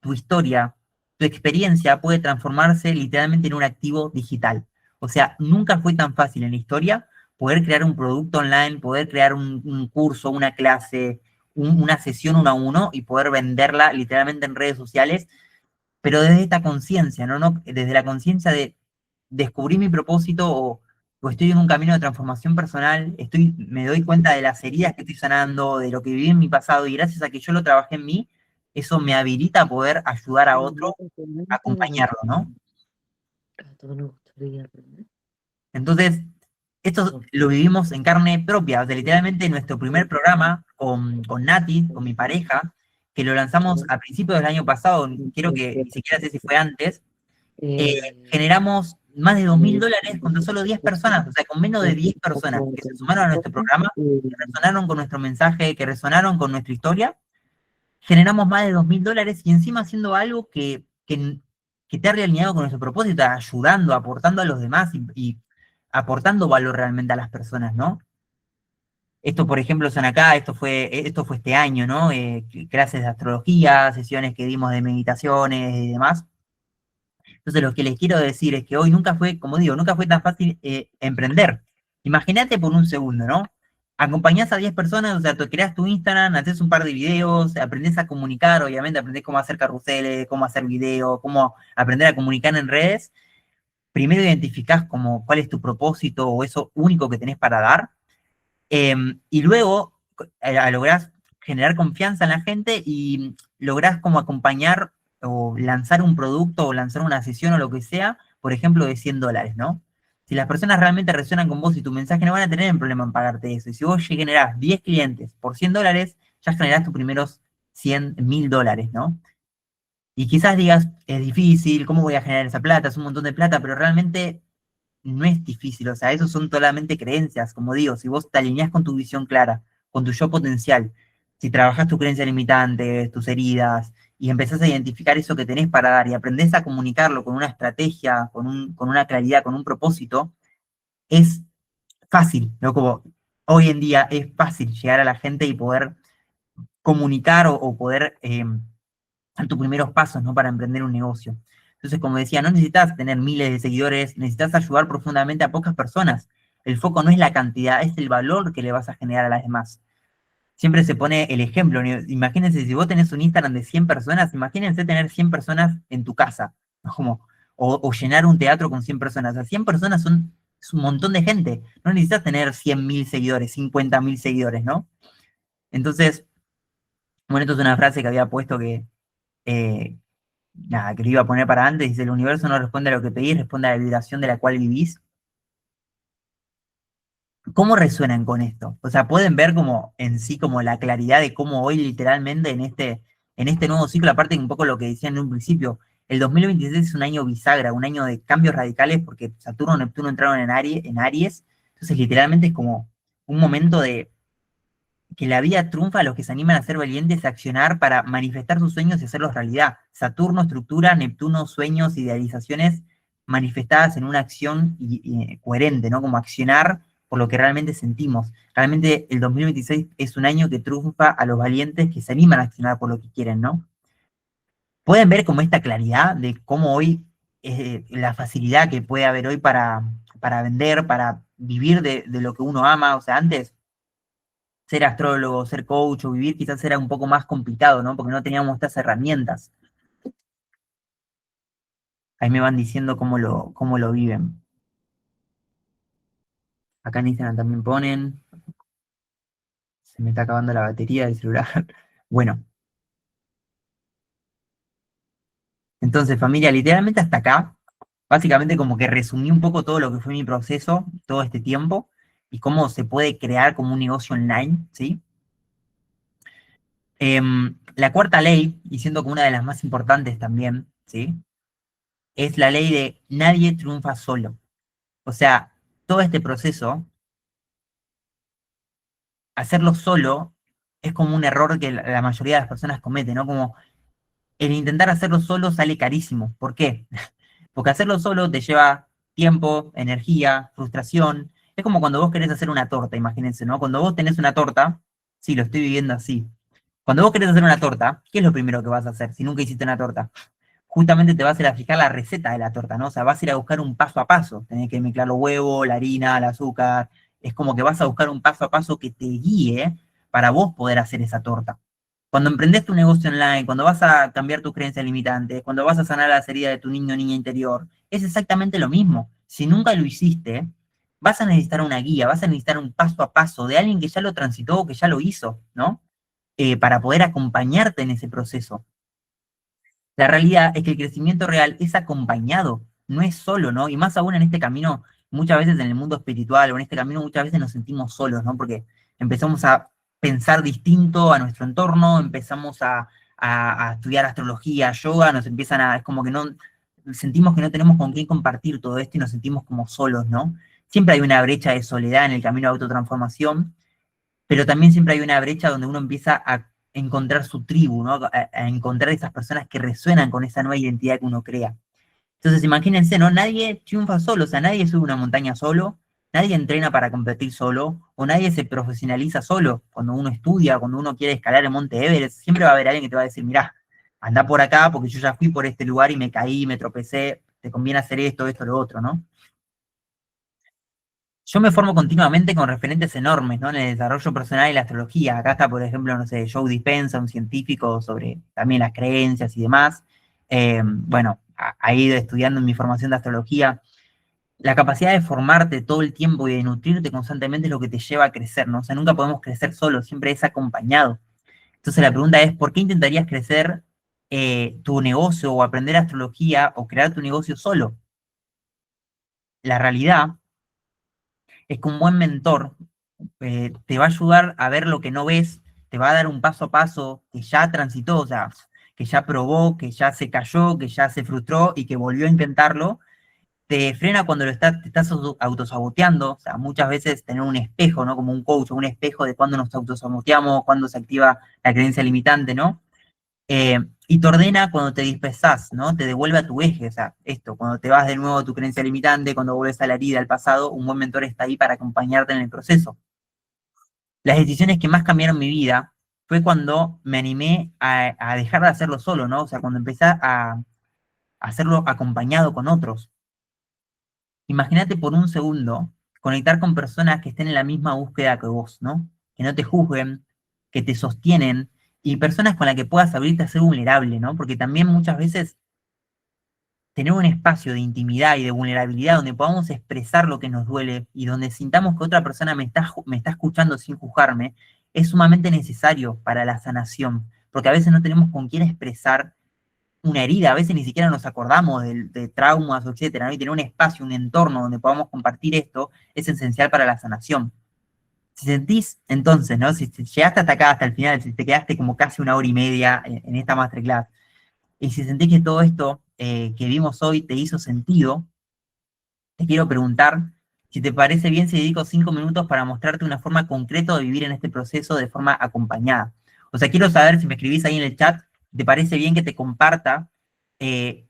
tu historia, tu experiencia puede transformarse literalmente en un activo digital. O sea, nunca fue tan fácil en la historia poder crear un producto online, poder crear un curso, una clase, una sesión uno a uno y poder venderla literalmente en redes sociales, pero desde esta conciencia, ¿no? ¿no? Desde la conciencia de descubrir mi propósito o estoy en un camino de transformación personal, me doy cuenta de las heridas que estoy sanando, de lo que viví en mi pasado y gracias a que yo lo trabajé en mí, eso me habilita a poder ayudar a otro, a acompañarlo, ¿no? Entonces, esto lo vivimos en carne propia, o sea, literalmente nuestro primer programa con Nati, con mi pareja, que lo lanzamos a principios del año pasado, quiero que ni siquiera sé si fue antes, generamos más de $2.000 con tan solo 10 personas, o sea, con menos de 10 personas que se sumaron a nuestro programa, que resonaron con nuestro mensaje, que resonaron con nuestra historia, generamos más de $2.000 y encima haciendo algo que te ha alineado con nuestro propósito, ayudando, aportando a los demás y aportando valor realmente a las personas, ¿no? Esto, por ejemplo, son acá, esto fue este año, ¿no? Clases de astrología, sesiones que dimos de meditaciones y demás. Entonces, lo que les quiero decir es que hoy nunca fue, como digo, nunca fue tan fácil emprender. Imagínate por un segundo, ¿no? Acompañás a 10 personas, o sea, tú creas tu Instagram, haces un par de videos, aprendes a comunicar, obviamente, aprendes cómo hacer carruseles, cómo hacer videos, cómo aprender a comunicar en redes. Primero identificás como cuál es tu propósito o eso único que tenés para dar. Y luego lográs generar confianza en la gente y lográs como acompañar o lanzar un producto o lanzar una sesión o lo que sea, por ejemplo, de $100, ¿no? Si las personas realmente resuenan con vos y tu mensaje, no van a tener un problema en pagarte eso. Y si vos generás 10 clientes por $100, ya generás tus primeros 100.000 dólares, ¿no? Y quizás digas, es difícil, ¿cómo voy a generar esa plata? Es un montón de plata, pero realmente no es difícil, o sea, eso son solamente creencias, como digo, si vos te alineás con tu visión clara, con tu yo potencial, si trabajas tus creencias limitantes, tus heridas, y empezás a identificar eso que tenés para dar y aprendés a comunicarlo con una estrategia, con una claridad, con un propósito, es fácil, ¿no? Como hoy en día es fácil llegar a la gente y poder comunicar o poder dar tus primeros pasos, ¿no? Para emprender un negocio. Entonces, como decía, no necesitas tener miles de seguidores, necesitas ayudar profundamente a pocas personas. El foco no es la cantidad, es el valor que le vas a generar a las demás. Siempre se pone el ejemplo, ¿no? Imagínense, si vos tenés un Instagram de 100 personas, imagínense tener 100 personas en tu casa, ¿no? Como, o llenar un teatro con 100 personas. O sea, 100 personas es un montón de gente. No necesitas tener 100.000 seguidores, 50.000 seguidores, ¿no? Entonces, bueno, esto es una frase que había puesto eh, nada, que lo iba a poner para antes, dice, el universo no responde a lo que pedís, responde a la vibración de la cual vivís. ¿Cómo resuenan con esto? O sea, pueden ver como en sí como la claridad de cómo hoy literalmente en este nuevo ciclo, aparte de un poco lo que decían en un principio, el 2026 es un año bisagra, un año de cambios radicales porque Saturno y Neptuno entraron en Aries, entonces literalmente es como un momento de que la vida triunfa a los que se animan a ser valientes, a accionar para manifestar sus sueños y hacerlos realidad. Saturno, estructura, Neptuno, sueños, idealizaciones manifestadas en una acción coherente, ¿no? Como accionar por lo que realmente sentimos. Realmente el 2026 es un año que triunfa a los valientes que se animan a accionar por lo que quieren, ¿no? Pueden ver como esta claridad de cómo hoy, la facilidad que puede haber hoy para vender, para vivir de lo que uno ama. O sea, antes ser astrólogo, ser coach o vivir quizás era un poco más complicado, ¿no? Porque no teníamos estas herramientas. Ahí me van diciendo cómo lo viven. Acá en Instagram también ponen, se me está acabando la batería del celular. Bueno, entonces familia, literalmente hasta acá, básicamente como que resumí un poco todo lo que fue mi proceso todo este tiempo y cómo se puede crear como un negocio online, ¿sí? La cuarta ley, y siendo como una de las más importantes también, ¿sí? Es la ley de nadie triunfa solo. O sea, todo este proceso, hacerlo solo, es como un error que la mayoría de las personas cometen, ¿no? Como el intentar hacerlo solo sale carísimo. ¿Por qué? Porque hacerlo solo te lleva tiempo, energía, frustración. Es como cuando vos querés hacer una torta, imagínense, ¿no? Cuando vos tenés una torta, sí, lo estoy viviendo así. Cuando vos querés hacer una torta, ¿qué es lo primero que vas a hacer si nunca hiciste una torta? Justamente te vas a ir a fijar la receta de la torta, ¿no? O sea, vas a ir a buscar un paso a paso. Tenés que mezclar los huevos, la harina, el azúcar. Es como que vas a buscar un paso a paso que te guíe para vos poder hacer esa torta. Cuando emprendés tu negocio online, cuando vas a cambiar tus creencias limitantes, cuando vas a sanar las heridas de tu niño o niña interior, es exactamente lo mismo. Si nunca lo hiciste, vas a necesitar una guía, vas a necesitar un paso a paso de alguien que ya lo transitó o que ya lo hizo, ¿no? Para poder acompañarte en ese proceso. La realidad es que el crecimiento real es acompañado, no es solo, ¿no? Y más aún en este camino, muchas veces en el mundo espiritual o en este camino, muchas veces nos sentimos solos, ¿no? Porque empezamos a pensar distinto a nuestro entorno, empezamos a estudiar astrología, yoga, nos empiezan a, es como que no, sentimos que no tenemos con quién compartir todo esto y nos sentimos como solos, ¿no? Siempre hay una brecha de soledad en el camino de autotransformación, pero también siempre hay una brecha donde uno empieza a encontrar su tribu, ¿no? A encontrar esas personas que resuenan con esa nueva identidad que uno crea. Entonces, imagínense, ¿no? Nadie triunfa solo, o sea, nadie sube una montaña solo, nadie entrena para competir solo, o nadie se profesionaliza solo. Cuando uno estudia, cuando uno quiere escalar el Monte Everest, siempre va a haber alguien que te va a decir, mirá, anda por acá porque yo ya fui por este lugar y me caí, me tropecé, te conviene hacer esto, esto, lo otro, ¿no? Yo me formo continuamente con referentes enormes, ¿no? En el desarrollo personal y la astrología. Acá está, por ejemplo, no sé, Joe Dispenza, un científico sobre también las creencias y demás. Bueno, ha ido estudiando en mi formación de astrología. La capacidad de formarte todo el tiempo y de nutrirte constantemente es lo que te lleva a crecer, ¿no? O sea, nunca podemos crecer solos, siempre es acompañado. Entonces la pregunta es, ¿por qué intentarías crecer tu negocio o aprender astrología o crear tu negocio solo? La realidad es que un buen mentor te va a ayudar a ver lo que no ves, te va a dar un paso a paso que ya transitó, o sea, que ya probó, que ya se cayó, que ya se frustró y que volvió a intentarlo, te frena cuando te estás autosaboteando, o sea, muchas veces tener un espejo, ¿no? Como un coach, un espejo de cuando nos autosaboteamos, cuando se activa la creencia limitante, ¿no? Y te ordena cuando te dispersás, ¿no? Te devuelve a tu eje, o sea, esto, cuando te vas de nuevo a tu creencia limitante, cuando vuelves a la herida, al pasado, un buen mentor está ahí para acompañarte en el proceso. Las decisiones que más cambiaron mi vida fue cuando me animé a dejar de hacerlo solo, ¿no? O sea, cuando empecé a hacerlo acompañado con otros. Imagínate por un segundo conectar con personas que estén en la misma búsqueda que vos, ¿no? Que no te juzguen, que te sostienen, y personas con las que puedas abrirte a ser vulnerable, ¿no? Porque también muchas veces tener un espacio de intimidad y de vulnerabilidad donde podamos expresar lo que nos duele y donde sintamos que otra persona me está escuchando sin juzgarme, es sumamente necesario para la sanación, porque a veces no tenemos con quién expresar una herida, a veces ni siquiera nos acordamos de traumas, etcétera, ¿no? Y tener un espacio, un entorno donde podamos compartir esto es esencial para la sanación. Si sentís, entonces, ¿no? Si llegaste hasta acá, hasta el final, si te quedaste como casi una hora y media en esta masterclass, y si sentís que todo esto que vimos hoy te hizo sentido, te quiero preguntar si te parece bien si dedico 5 minutos para mostrarte una forma concreta de vivir en este proceso de forma acompañada. O sea, quiero saber si me escribís ahí en el chat, ¿te parece bien que te comparta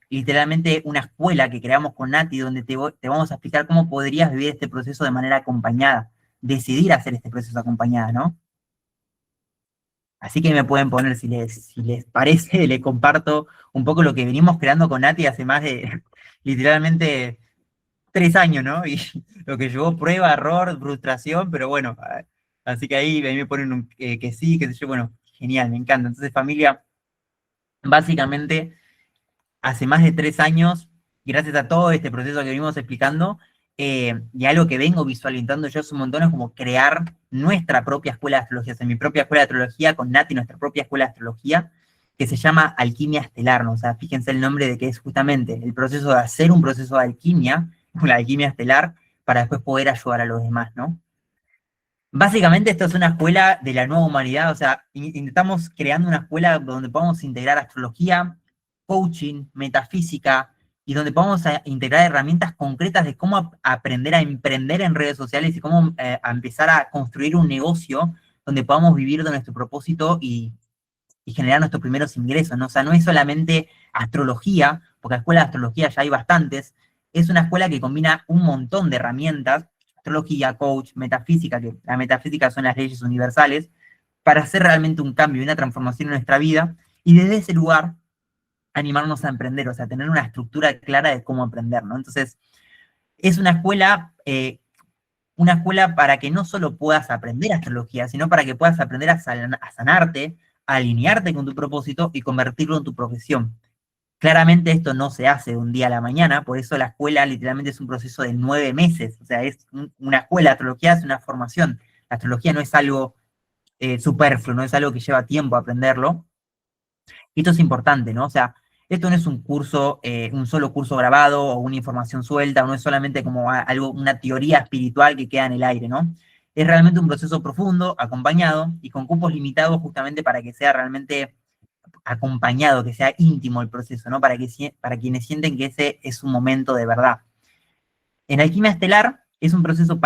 literalmente una escuela que creamos con Nati donde te vamos a explicar cómo podrías vivir este proceso de manera acompañada, decidir hacer este proceso acompañada, ¿no? Así que me pueden poner, si les parece, le comparto un poco lo que venimos creando con Nati hace más de, literalmente, 3 años, ¿no? Y lo que llevó prueba, error, frustración, pero bueno, así que ahí me ponen que sí, que sé yo, bueno, genial, me encanta. Entonces, familia, básicamente, hace más de 3 años gracias a todo este proceso que venimos explicando, y algo que vengo visualizando yo hace un montón es como crear nuestra propia escuela de astrología, o sea, mi propia escuela de astrología con Nati, nuestra propia escuela de astrología, que se llama Alquimia Estelar, ¿no? O sea, fíjense el nombre de que es justamente el proceso de hacer un proceso de alquimia, la alquimia estelar, para después poder ayudar a los demás, ¿no? Básicamente esto es una escuela de la nueva humanidad, o sea, intentamos creando una escuela donde podamos integrar astrología, coaching, metafísica, y donde podamos integrar herramientas concretas de cómo aprender a emprender en redes sociales y cómo a empezar a construir un negocio donde podamos vivir de nuestro propósito y generar nuestros primeros ingresos, ¿no? O sea, no es solamente astrología, porque escuelas de astrología ya hay bastantes, es una escuela que combina un montón de herramientas, astrología, coach, metafísica, que la metafísica son las leyes universales, para hacer realmente un cambio y una transformación en nuestra vida, y desde ese lugar animarnos a emprender, o sea, tener una estructura clara de cómo emprender, ¿no? Entonces, es una escuela para que no solo puedas aprender astrología, sino para que puedas aprender a sanarte, a alinearte con tu propósito y convertirlo en tu profesión. Claramente esto no se hace de un día a la mañana, por eso la escuela literalmente es un proceso de 9 meses, o sea, es una escuela, la astrología es una formación, la astrología no es algo superfluo, no es algo que lleva tiempo aprenderlo, y esto es importante, ¿no? O sea, esto no es un curso, un solo curso grabado o una información suelta, o no es solamente como algo, una teoría espiritual que queda en el aire, ¿no? Es realmente un proceso profundo, acompañado y con cupos limitados justamente para que sea realmente acompañado, que sea íntimo el proceso, ¿no? Para quienes sienten que ese es un momento de verdad. En alquimia estelar es un proceso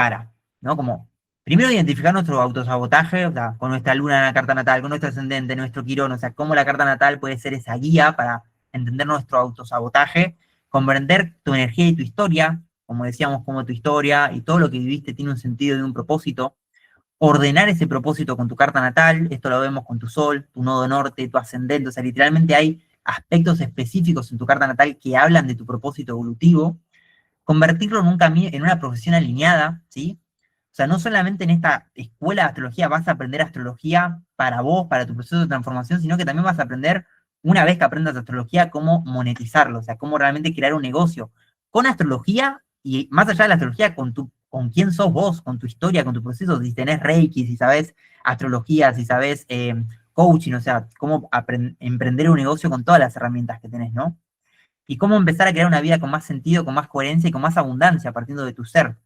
¿no? Como, primero identificar nuestro autosabotaje, o sea, con nuestra luna en la carta natal, con nuestro ascendente, nuestro quirón, o sea, cómo la carta natal puede ser esa guía para entender nuestro autosabotaje, comprender tu energía y tu historia, como decíamos, como tu historia y todo lo que viviste tiene un sentido y un propósito, ordenar ese propósito con tu carta natal, esto lo vemos con tu sol, tu nodo norte, tu ascendente, o sea, literalmente hay aspectos específicos en tu carta natal que hablan de tu propósito evolutivo, convertirlo en un camino, en una profesión alineada, ¿sí? O sea, no solamente en esta escuela de astrología vas a aprender astrología para vos, para tu proceso de transformación, sino que también vas a aprender, una vez que aprendas astrología, cómo monetizarlo, o sea, cómo realmente crear un negocio con astrología y más allá de la astrología, con quién sos vos, con tu historia, con tu proceso, si tenés Reiki, si sabés astrología, si sabés coaching, o sea, cómo emprender un negocio con todas las herramientas que tenés, ¿no? Y cómo empezar a crear una vida con más sentido, con más coherencia y con más abundancia, partiendo de tu ser.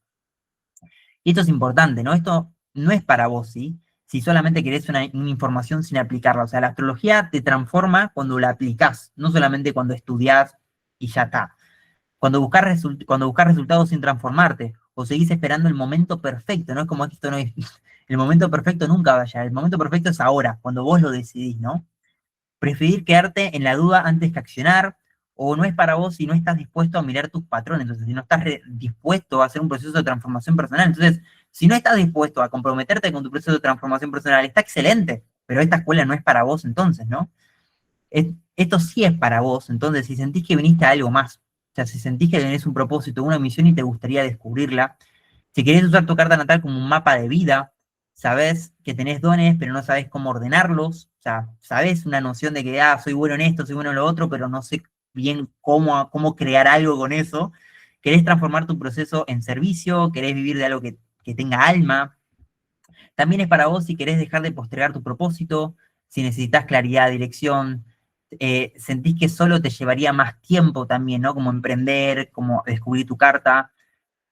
Y esto es importante, ¿no? Esto no es para vos, ¿sí? Si solamente querés una información sin aplicarla. O sea, la astrología te transforma cuando la aplicás, no solamente cuando estudiás y ya está. Cuando buscas resultados sin transformarte, o seguís esperando el momento perfecto, ¿no? Es como esto no es... El momento perfecto nunca va a llegar. El momento perfecto es ahora, cuando vos lo decidís, ¿no? Preferir quedarte en la duda antes que accionar, o no es para vos si no estás dispuesto a mirar tus patrones, entonces si no estás dispuesto a hacer un proceso de transformación personal, entonces si no estás dispuesto a comprometerte con tu proceso de transformación personal, está excelente, pero esta escuela no es para vos entonces, ¿no? Esto sí es para vos, entonces si sentís que viniste a algo más, o sea, si sentís que tenés un propósito, una misión y te gustaría descubrirla, si querés usar tu carta natal como un mapa de vida, sabés que tenés dones, pero no sabés cómo ordenarlos, o sea, sabés una noción de que, soy bueno en esto, soy bueno en lo otro, pero no sé bien cómo crear algo con eso, querés transformar tu proceso en servicio, querés vivir de algo que tenga alma, también es para vos si querés dejar de postergar tu propósito, si necesitas claridad, dirección, sentís que solo te llevaría más tiempo también, ¿no? Como emprender, como descubrir tu carta,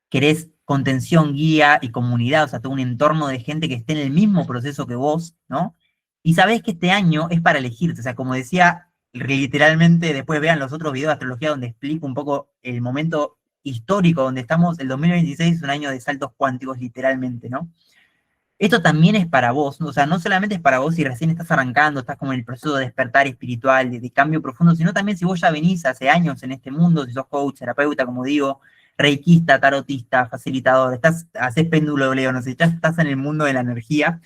querés contención, guía y comunidad, o sea, todo un entorno de gente que esté en el mismo proceso que vos, ¿no? Y sabés que este año es para elegirte, o sea, como decía, literalmente, después vean los otros videos de astrología donde explico un poco el momento histórico donde estamos, el 2026 es un año de saltos cuánticos, literalmente, ¿no? Esto también es para vos, ¿no? O sea, no solamente es para vos si recién estás arrancando, estás como en el proceso de despertar espiritual, de cambio profundo, sino también si vos ya venís hace años en este mundo, si sos coach, terapeuta, como digo, reikista, tarotista, facilitador, haces péndulo leo, no sé, ya estás en el mundo de la energía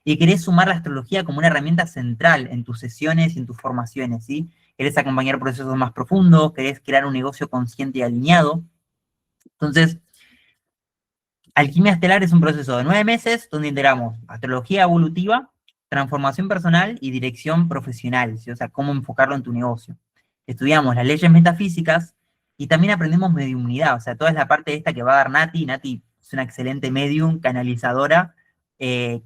y querés sumar la astrología como una herramienta central en tus sesiones y en tus formaciones, ¿sí? Querés acompañar procesos más profundos, querés crear un negocio consciente y alineado. Entonces, Alquimia Estelar es un proceso de 9 meses donde integramos astrología evolutiva, transformación personal y dirección profesional, ¿sí? O sea, cómo enfocarlo en tu negocio. Estudiamos las leyes metafísicas, Y también aprendemos mediumnidad, o sea, toda es la parte esta que va a dar Nati. Nati es una excelente medium, canalizadora. eh,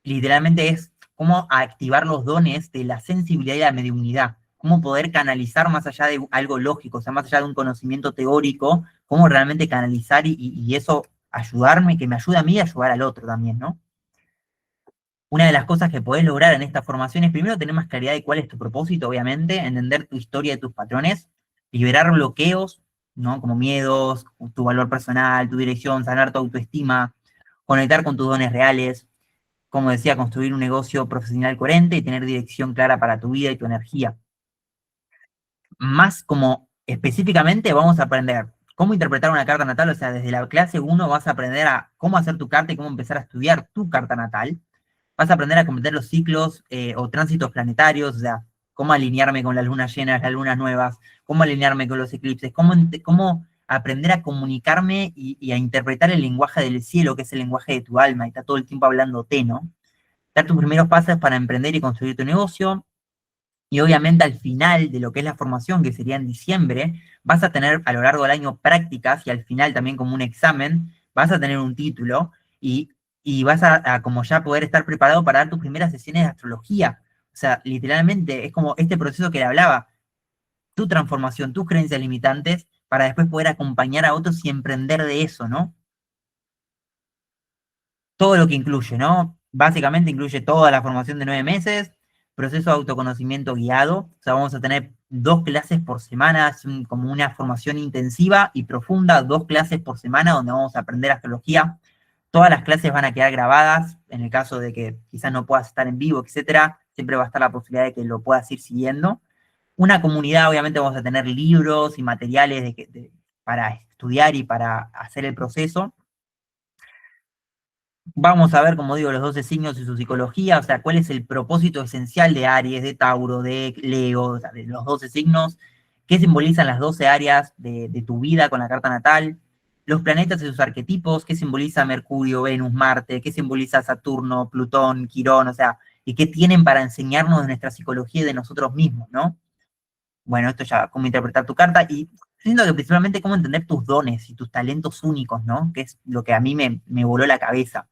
Literalmente es cómo activar los dones de la sensibilidad y la mediumnidad, cómo poder canalizar más allá de algo lógico, o sea, más allá de un conocimiento teórico, cómo realmente canalizar y eso ayudarme, que me ayude a mí a ayudar al otro también, ¿no? Una de las cosas que podés lograr en esta formación es primero tener más claridad de cuál es tu propósito, obviamente, entender tu historia y tus patrones, liberar bloqueos, ¿no? Como miedos, tu valor personal, tu dirección, sanar tu autoestima, conectar con tus dones reales, como decía, construir un negocio profesional coherente y tener dirección clara para tu vida y tu energía. Más como específicamente vamos a aprender cómo interpretar una carta natal, o sea, desde la clase 1 vas a aprender a cómo hacer tu carta y cómo empezar a estudiar tu carta natal. Vas a aprender a comprender los ciclos o tránsitos planetarios, o sea, cómo alinearme con las lunas llenas, las lunas nuevas, cómo alinearme con los eclipses, cómo aprender a comunicarme y a interpretar el lenguaje del cielo, que es el lenguaje de tu alma, y está todo el tiempo hablándote, ¿no? Dar tus primeros pasos para emprender y construir tu negocio, y obviamente al final de lo que es la formación, que sería en diciembre, vas a tener a lo largo del año prácticas y al final también como un examen, vas a tener un título y vas a como ya poder estar preparado para dar tus primeras sesiones de astrología. O sea, literalmente es como este proceso que le hablaba, tu transformación, tus creencias limitantes, para después poder acompañar a otros y emprender de eso, ¿no? Todo lo que incluye, ¿no? Básicamente incluye toda la formación de 9 meses, proceso de autoconocimiento guiado, o sea, vamos a tener 2 clases por semana, es como una formación intensiva y profunda, 2 clases por semana donde vamos a aprender astrología. Todas las clases van a quedar grabadas, en el caso de que quizás no puedas estar en vivo, etcétera, siempre va a estar la posibilidad de que lo puedas ir siguiendo. Una comunidad, obviamente vamos a tener libros y materiales para estudiar y para hacer el proceso. Vamos a ver, como digo, los 12 signos y su psicología, o sea, cuál es el propósito esencial de Aries, de Tauro, de Leo, o sea, de los 12 signos, qué simbolizan las 12 áreas de tu vida con la carta natal, los planetas y sus arquetipos, qué simboliza Mercurio, Venus, Marte, qué simboliza Saturno, Plutón, Quirón, o sea, y qué tienen para enseñarnos de nuestra psicología y de nosotros mismos, ¿no? Bueno, esto ya, cómo interpretar tu carta y siento que principalmente cómo entender tus dones y tus talentos únicos, ¿no? Que es lo que a mí me voló la cabeza.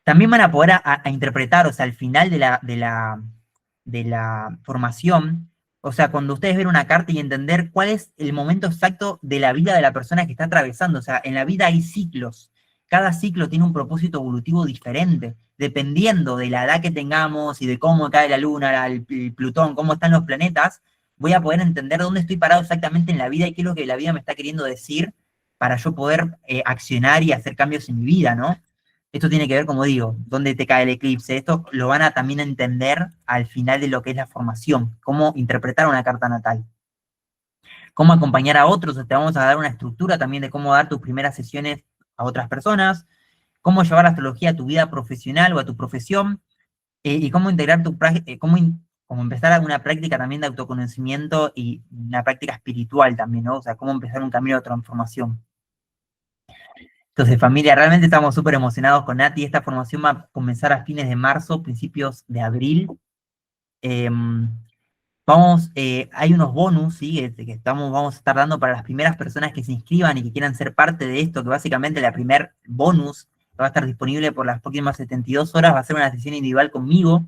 También van a poder a interpretar, o sea, al final de la formación, o sea, cuando ustedes ven una carta y entender cuál es el momento exacto de la vida de la persona que está atravesando, o sea, en la vida hay ciclos, cada ciclo tiene un propósito evolutivo diferente, dependiendo de la edad que tengamos y de cómo cae la luna, el Plutón, cómo están los planetas, voy a poder entender dónde estoy parado exactamente en la vida y qué es lo que la vida me está queriendo decir para yo poder accionar y hacer cambios en mi vida, ¿no? Esto tiene que ver, como digo, dónde te cae el eclipse. Esto lo van a también entender al final de lo que es la formación, cómo interpretar una carta natal, cómo acompañar a otros. Te vamos a dar una estructura también de cómo dar tus primeras sesiones a otras personas, cómo llevar la astrología a tu vida profesional o a tu profesión, y cómo integrar cómo empezar una práctica también de autoconocimiento y una práctica espiritual también, ¿no? O sea, cómo empezar un camino de transformación. Entonces, familia, realmente estamos súper emocionados con Nati. Esta formación va a comenzar a fines de marzo, principios de abril. Eh, hay unos bonus, ¿sí? Vamos a estar dando para las primeras personas que se inscriban y que quieran ser parte de esto, que básicamente la primer bonus que va a estar disponible por las próximas 72 horas va a ser una sesión individual conmigo,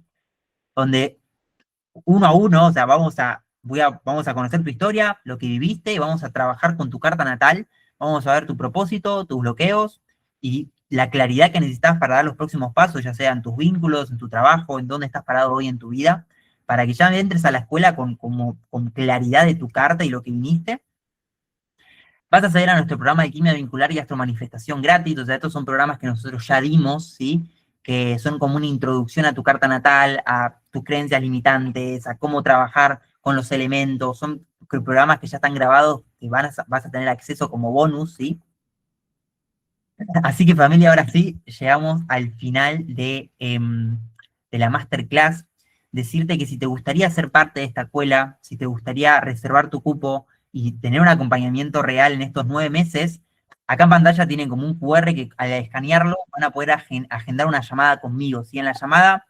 donde uno a uno, o sea, vamos a conocer tu historia, lo que viviste, y vamos a trabajar con tu carta natal, vamos a ver tu propósito, tus bloqueos y la claridad que necesitas para dar los próximos pasos, ya sea en tus vínculos, en tu trabajo, en dónde estás parado hoy en tu vida, para que ya entres a la escuela con claridad de tu carta y lo que viniste. Vas a acceder a nuestro programa de química vincular y astromanifestación gratis, o sea, estos son programas que nosotros ya dimos, ¿sí? Que son como una introducción a tu carta natal, a tus creencias limitantes, a cómo trabajar con los elementos, son programas que ya están grabados, que vas a tener acceso como bonus, ¿sí? Así que familia, ahora sí, llegamos al final de la masterclass. Decirte que si te gustaría ser parte de esta escuela, si te gustaría reservar tu cupo y tener un acompañamiento real en estos 9 meses, acá en pantalla tienen como un QR que al escanearlo van a poder agendar una llamada conmigo. ¿Sí? En la llamada,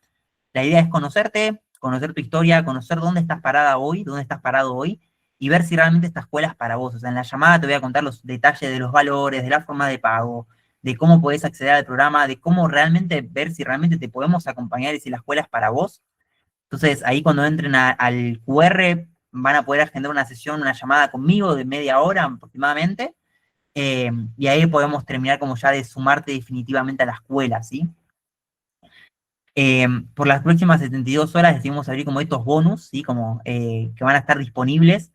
la idea es conocerte, conocer tu historia, conocer dónde estás parada hoy, dónde estás parado hoy, y ver si realmente esta escuela es para vos. O sea, en la llamada te voy a contar los detalles de los valores, de la forma de pago, de cómo podés acceder al programa, de cómo realmente ver si realmente te podemos acompañar y si la escuela es para vos. Entonces, ahí cuando entren al QR van a poder agendar una sesión, una llamada conmigo de media hora aproximadamente, y ahí podemos terminar como ya de sumarte definitivamente a la escuela, ¿sí? Por las próximas 72 horas decidimos abrir como estos bonus, ¿sí? Como que van a estar disponibles.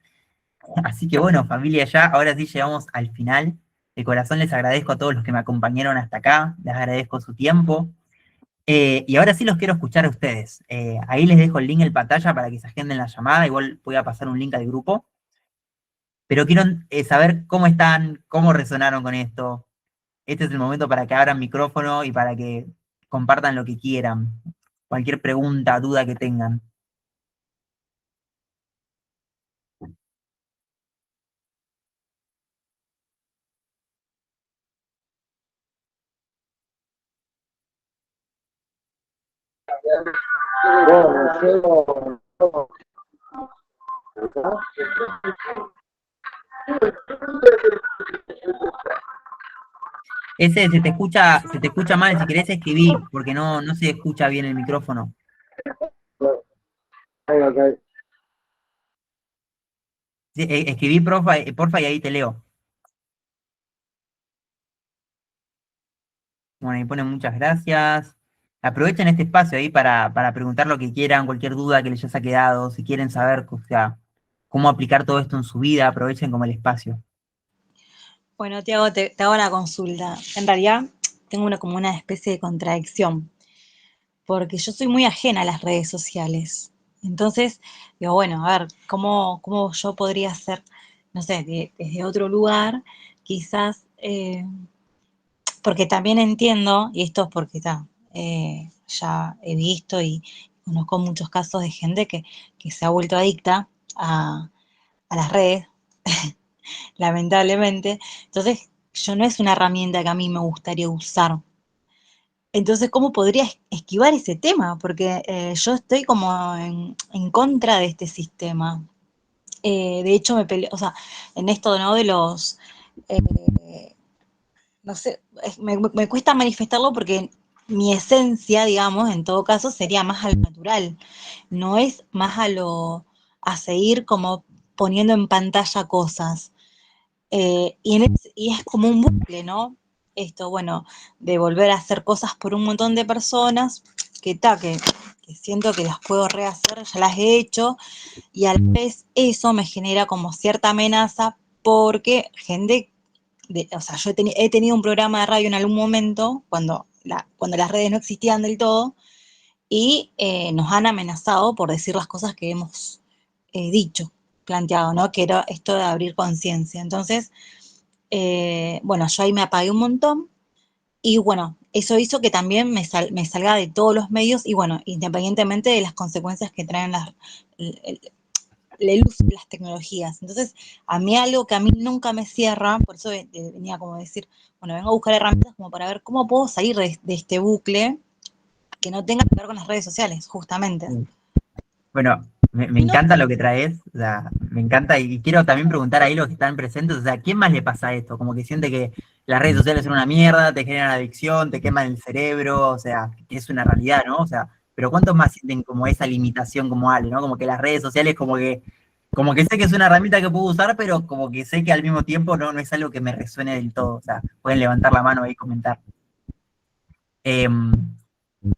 Así que bueno, familia, ya ahora sí llegamos al final. De corazón les agradezco a todos los que me acompañaron hasta acá, les agradezco su tiempo. Y ahora sí los quiero escuchar a ustedes. Ahí les dejo el link en pantalla para que se agenden la llamada, igual voy a pasar un link al grupo. Pero quiero saber cómo están, cómo resonaron con esto. Este es el momento para que abran micrófono y para que compartan lo que quieran. Cualquier pregunta, duda que tengan. Ese se te escucha mal, si querés escribir, porque no se escucha bien el micrófono. Sí, escribí porfa, y ahí te leo. Bueno, ahí ponen muchas gracias. Aprovechen este espacio ahí para preguntar lo que quieran, cualquier duda que les haya quedado, si quieren saber, o sea, cómo aplicar todo esto en su vida, aprovechen como el espacio. Bueno, Tiago, te hago una consulta. En realidad tengo como una especie de contradicción, porque yo soy muy ajena a las redes sociales. Entonces, digo, bueno, a ver, ¿cómo yo podría hacer, no sé, desde otro lugar, quizás, porque también entiendo, y esto es porque ya he visto y conozco muchos casos de gente que se ha vuelto adicta a las redes, lamentablemente. Entonces, yo no es una herramienta que a mí me gustaría usar. Entonces, ¿cómo podría esquivar ese tema? Porque yo estoy como en contra de este sistema. De hecho, me peleo, o sea, en esto, ¿no? De los, no sé, me cuesta manifestarlo porque mi esencia, digamos, en todo caso, sería más al natural. No es más a seguir como poniendo en pantalla cosas. Y es como un bucle, ¿no? Esto, bueno, de volver a hacer cosas por un montón de personas que siento que las puedo rehacer, ya las he hecho, y a la vez eso me genera como cierta amenaza porque gente, o sea, he tenido un programa de radio en algún momento, cuando las redes no existían del todo, y nos han amenazado por decir las cosas que hemos dicho, planteado, ¿no? Que era esto de abrir conciencia. Entonces, bueno, yo ahí me apagué un montón y bueno, eso hizo que también me salga de todos los medios y bueno, independientemente de las consecuencias que traen el uso de las tecnologías. Entonces, a mí algo que a mí nunca me cierra, por eso venía como a decir, bueno, vengo a buscar herramientas como para ver cómo puedo salir de este bucle que no tenga que ver con las redes sociales, justamente. Bueno, me Y no, encanta lo que traes, o sea, me encanta y quiero también preguntar ahí los que están presentes, o sea, ¿quién más le pasa esto? Como que siente que las redes sociales son una mierda, te generan adicción, te queman el cerebro, o sea, que es una realidad, ¿no? O sea, pero ¿cuántos más sienten como esa limitación como Ale, ¿no? Como que las redes sociales como que sé que es una herramienta que puedo usar, pero como que sé que al mismo tiempo no es algo que me resuene del todo, o sea, pueden levantar la mano ahí y comentar.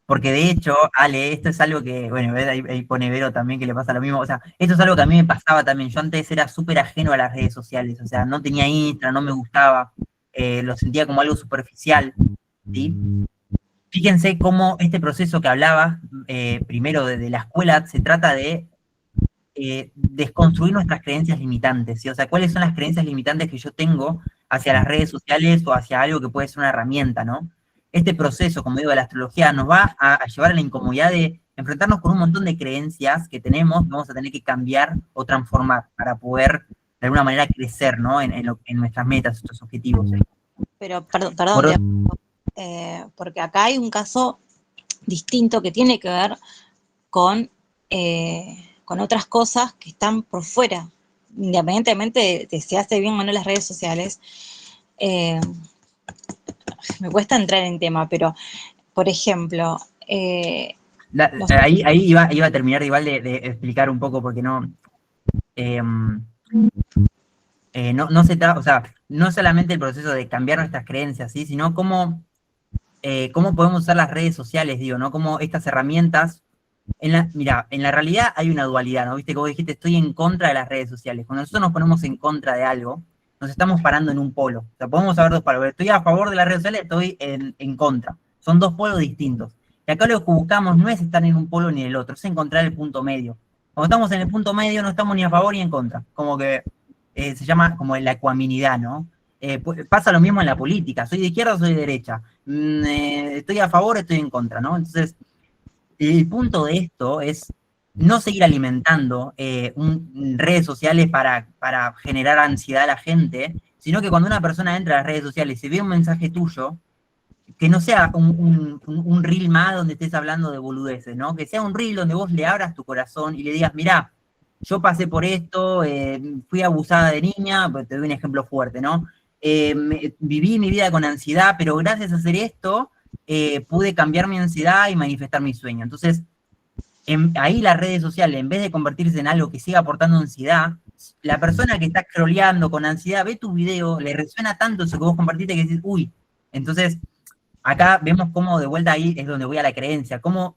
Porque de hecho, Ale, esto es algo que, bueno, ahí pone Vero también que le pasa lo mismo. O sea, esto es algo que a mí me pasaba también. Yo antes era súper ajeno a las redes sociales. O sea, no tenía Instagram, no me gustaba. Lo sentía como algo superficial, ¿sí? Fíjense cómo este proceso que hablaba primero de la escuela se trata de desconstruir nuestras creencias limitantes, ¿sí? O sea, ¿cuáles son las creencias limitantes que yo tengo hacia las redes sociales o hacia algo que puede ser una herramienta, ¿no? Este proceso, como digo, de la astrología nos va a llevar a la incomodidad de enfrentarnos con un montón de creencias que tenemos, vamos a tener que cambiar o transformar para poder, de alguna manera, crecer, ¿no? En nuestras metas, nuestros objetivos. pero perdón, Por, porque acá hay un caso distinto que tiene que ver con otras cosas que están por fuera independientemente de si hace bien o no las redes sociales, me cuesta entrar en tema, pero, por ejemplo, no sé, Ahí iba a terminar igual de explicar un poco, porque no se trata, o sea, no solamente el proceso de cambiar nuestras creencias, ¿sí? Sino cómo podemos usar las redes sociales, digo, ¿no? Cómo estas herramientas, mira, en la realidad hay una dualidad, ¿no? Viste que vos dijiste, estoy en contra de las redes sociales. Cuando nosotros nos ponemos en contra de algo, nos estamos parando en un polo. O sea, podemos saber dos palos. Estoy a favor de las redes sociales, estoy en contra. Son dos polos distintos. Y acá lo que buscamos no es estar en un polo ni en el otro, es encontrar el punto medio. Cuando estamos en el punto medio no estamos ni a favor ni en contra. Como que se llama como la ecuanimidad, ¿no? Pasa lo mismo en la política. ¿Soy de izquierda o soy de derecha? ¿Estoy a favor o estoy en contra, no? Entonces, el punto de esto es no seguir alimentando redes sociales para generar ansiedad a la gente, sino que cuando una persona entra a las redes sociales y ve un mensaje tuyo, que no sea un reel más donde estés hablando de boludeces, ¿no? Que sea un reel donde vos le abras tu corazón y le digas, mirá, yo pasé por esto, fui abusada de niña, pues te doy un ejemplo fuerte, ¿no? Viví mi vida con ansiedad, pero gracias a hacer esto, pude cambiar mi ansiedad y manifestar mi sueño. Entonces, ahí las redes sociales, en vez de convertirse en algo que siga aportando ansiedad, la persona que está scrolleando con ansiedad ve tu video, le resuena tanto eso que vos compartiste que dices, uy, entonces acá vemos cómo de vuelta ahí es donde voy a la creencia, cómo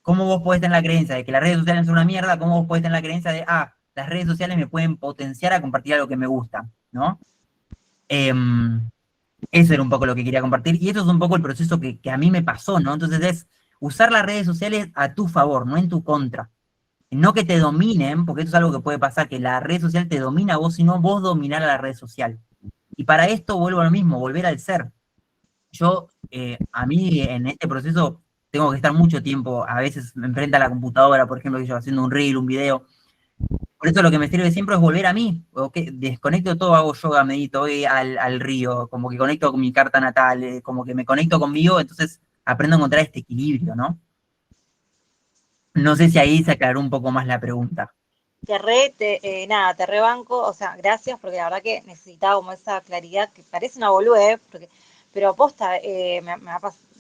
vos podés tener la creencia de que las redes sociales son una mierda, cómo vos podés tener la creencia de, las redes sociales me pueden potenciar a compartir algo que me gusta, ¿no? Eso era un poco lo que quería compartir, y eso es un poco el proceso que a mí me pasó, ¿no? Entonces es usar las redes sociales a tu favor, no en tu contra. No que te dominen, porque eso es algo que puede pasar, que la red social te domina a vos, sino vos dominar a la red social. Y para esto vuelvo a lo mismo, volver al ser. Yo, a mí en este proceso tengo que estar mucho tiempo, a veces me enfrenta a la computadora, por ejemplo, yo haciendo un reel, un video. Por eso lo que me sirve siempre es volver a mí. Okay, desconecto todo, hago yoga, medito, voy al río, como que conecto con mi carta natal, como que me conecto conmigo, entonces aprendo a encontrar este equilibrio, ¿no? No sé si ahí se aclaró un poco más la pregunta. nada, te rebanco, o sea, gracias, porque la verdad que necesitaba como esa claridad, que parece una boludez, pero posta,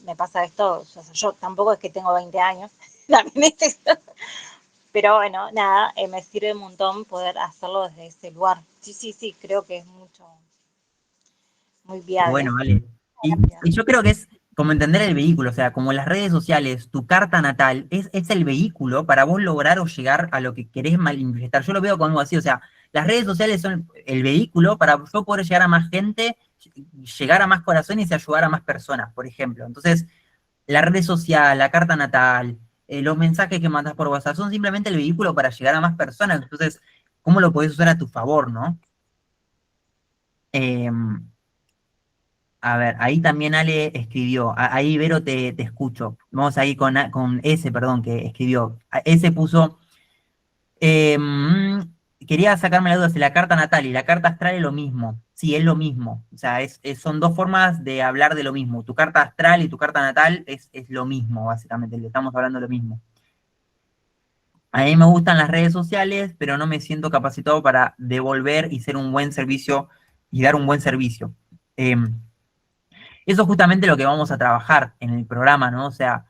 me pasa esto, o sea, yo tampoco es que tengo 20 años, también es esto, pero bueno, nada, me sirve un montón poder hacerlo desde ese lugar. Sí, creo que es muy viable. Bueno, vale. Y yo creo que es como entender el vehículo, o sea, como las redes sociales, tu carta natal es el vehículo para vos lograr o llegar a lo que querés manifestar. Yo lo veo como algo así, o sea, las redes sociales son el vehículo para yo poder llegar a más gente, llegar a más corazones y ayudar a más personas, por ejemplo. Entonces, la red social, la carta natal, los mensajes que mandas por WhatsApp son simplemente el vehículo para llegar a más personas. Entonces, ¿cómo lo podés usar a tu favor, no? Eh, A ver, ahí también Ale escribió, ahí Vero te escucho. Vamos ahí con S, perdón, que escribió. S puso, quería sacarme la duda si la carta natal y la carta astral es lo mismo. Sí, es lo mismo. O sea, son dos formas de hablar de lo mismo. Tu carta astral y tu carta natal es lo mismo, básicamente. Le estamos hablando de lo mismo. A mí me gustan las redes sociales, pero no me siento capacitado para devolver y ser un buen servicio y dar un buen servicio. Eso es justamente lo que vamos a trabajar en el programa, ¿no? O sea,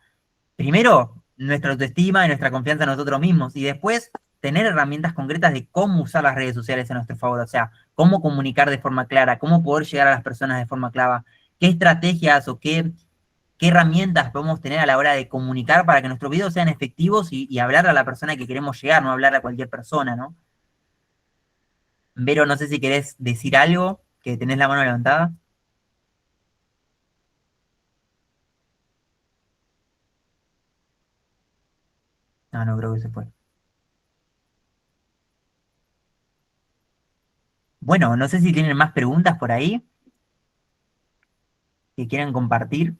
primero, nuestra autoestima y nuestra confianza en nosotros mismos, y después tener herramientas concretas de cómo usar las redes sociales a nuestro favor, o sea, cómo comunicar de forma clara, cómo poder llegar a las personas de forma clara, qué estrategias o qué herramientas podemos tener a la hora de comunicar para que nuestros videos sean efectivos y hablar a la persona que queremos llegar, no hablar a cualquier persona, ¿no? Vero, no sé si querés decir algo, que tenés la mano levantada. No creo que se fue. Bueno, no sé si tienen más preguntas por ahí que quieran compartir.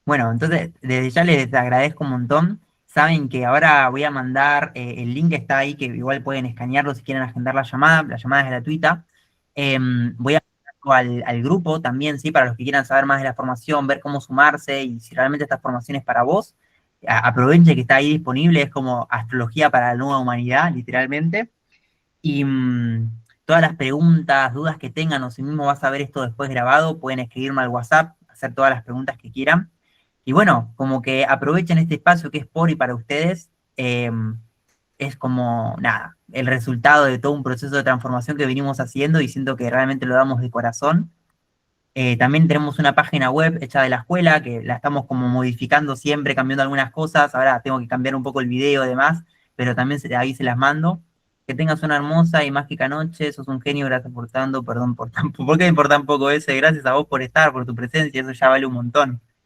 Bueno, entonces desde ya les agradezco un montón. Saben que ahora voy a mandar el link que está ahí, que igual pueden escanearlo si quieren agendar la llamada es gratuita. Voy a mandarlo al grupo también, sí, para los que quieran saber más de la formación, ver cómo sumarse y si realmente esta formación es para vos. aproveche que está ahí disponible, es como astrología para la nueva humanidad, literalmente. Y todas las preguntas, dudas que tengan, o si mismo vas a ver esto después grabado, pueden escribirme al WhatsApp, hacer todas las preguntas que quieran. Y bueno, como que aprovechen este espacio que es por y para ustedes. Es como, nada, el resultado de todo un proceso de transformación que venimos haciendo y siento que realmente lo damos de corazón. También tenemos una página web hecha de la escuela que la estamos como modificando siempre, cambiando algunas cosas. Ahora tengo que cambiar un poco el video y demás, pero también ahí se las mando. Que tengas una hermosa y mágica noche. Sos un genio, gracias por tanto. Perdón por tan, ¿por qué por tan poco ese? Gracias a vos por estar, por tu presencia, eso ya vale un montón.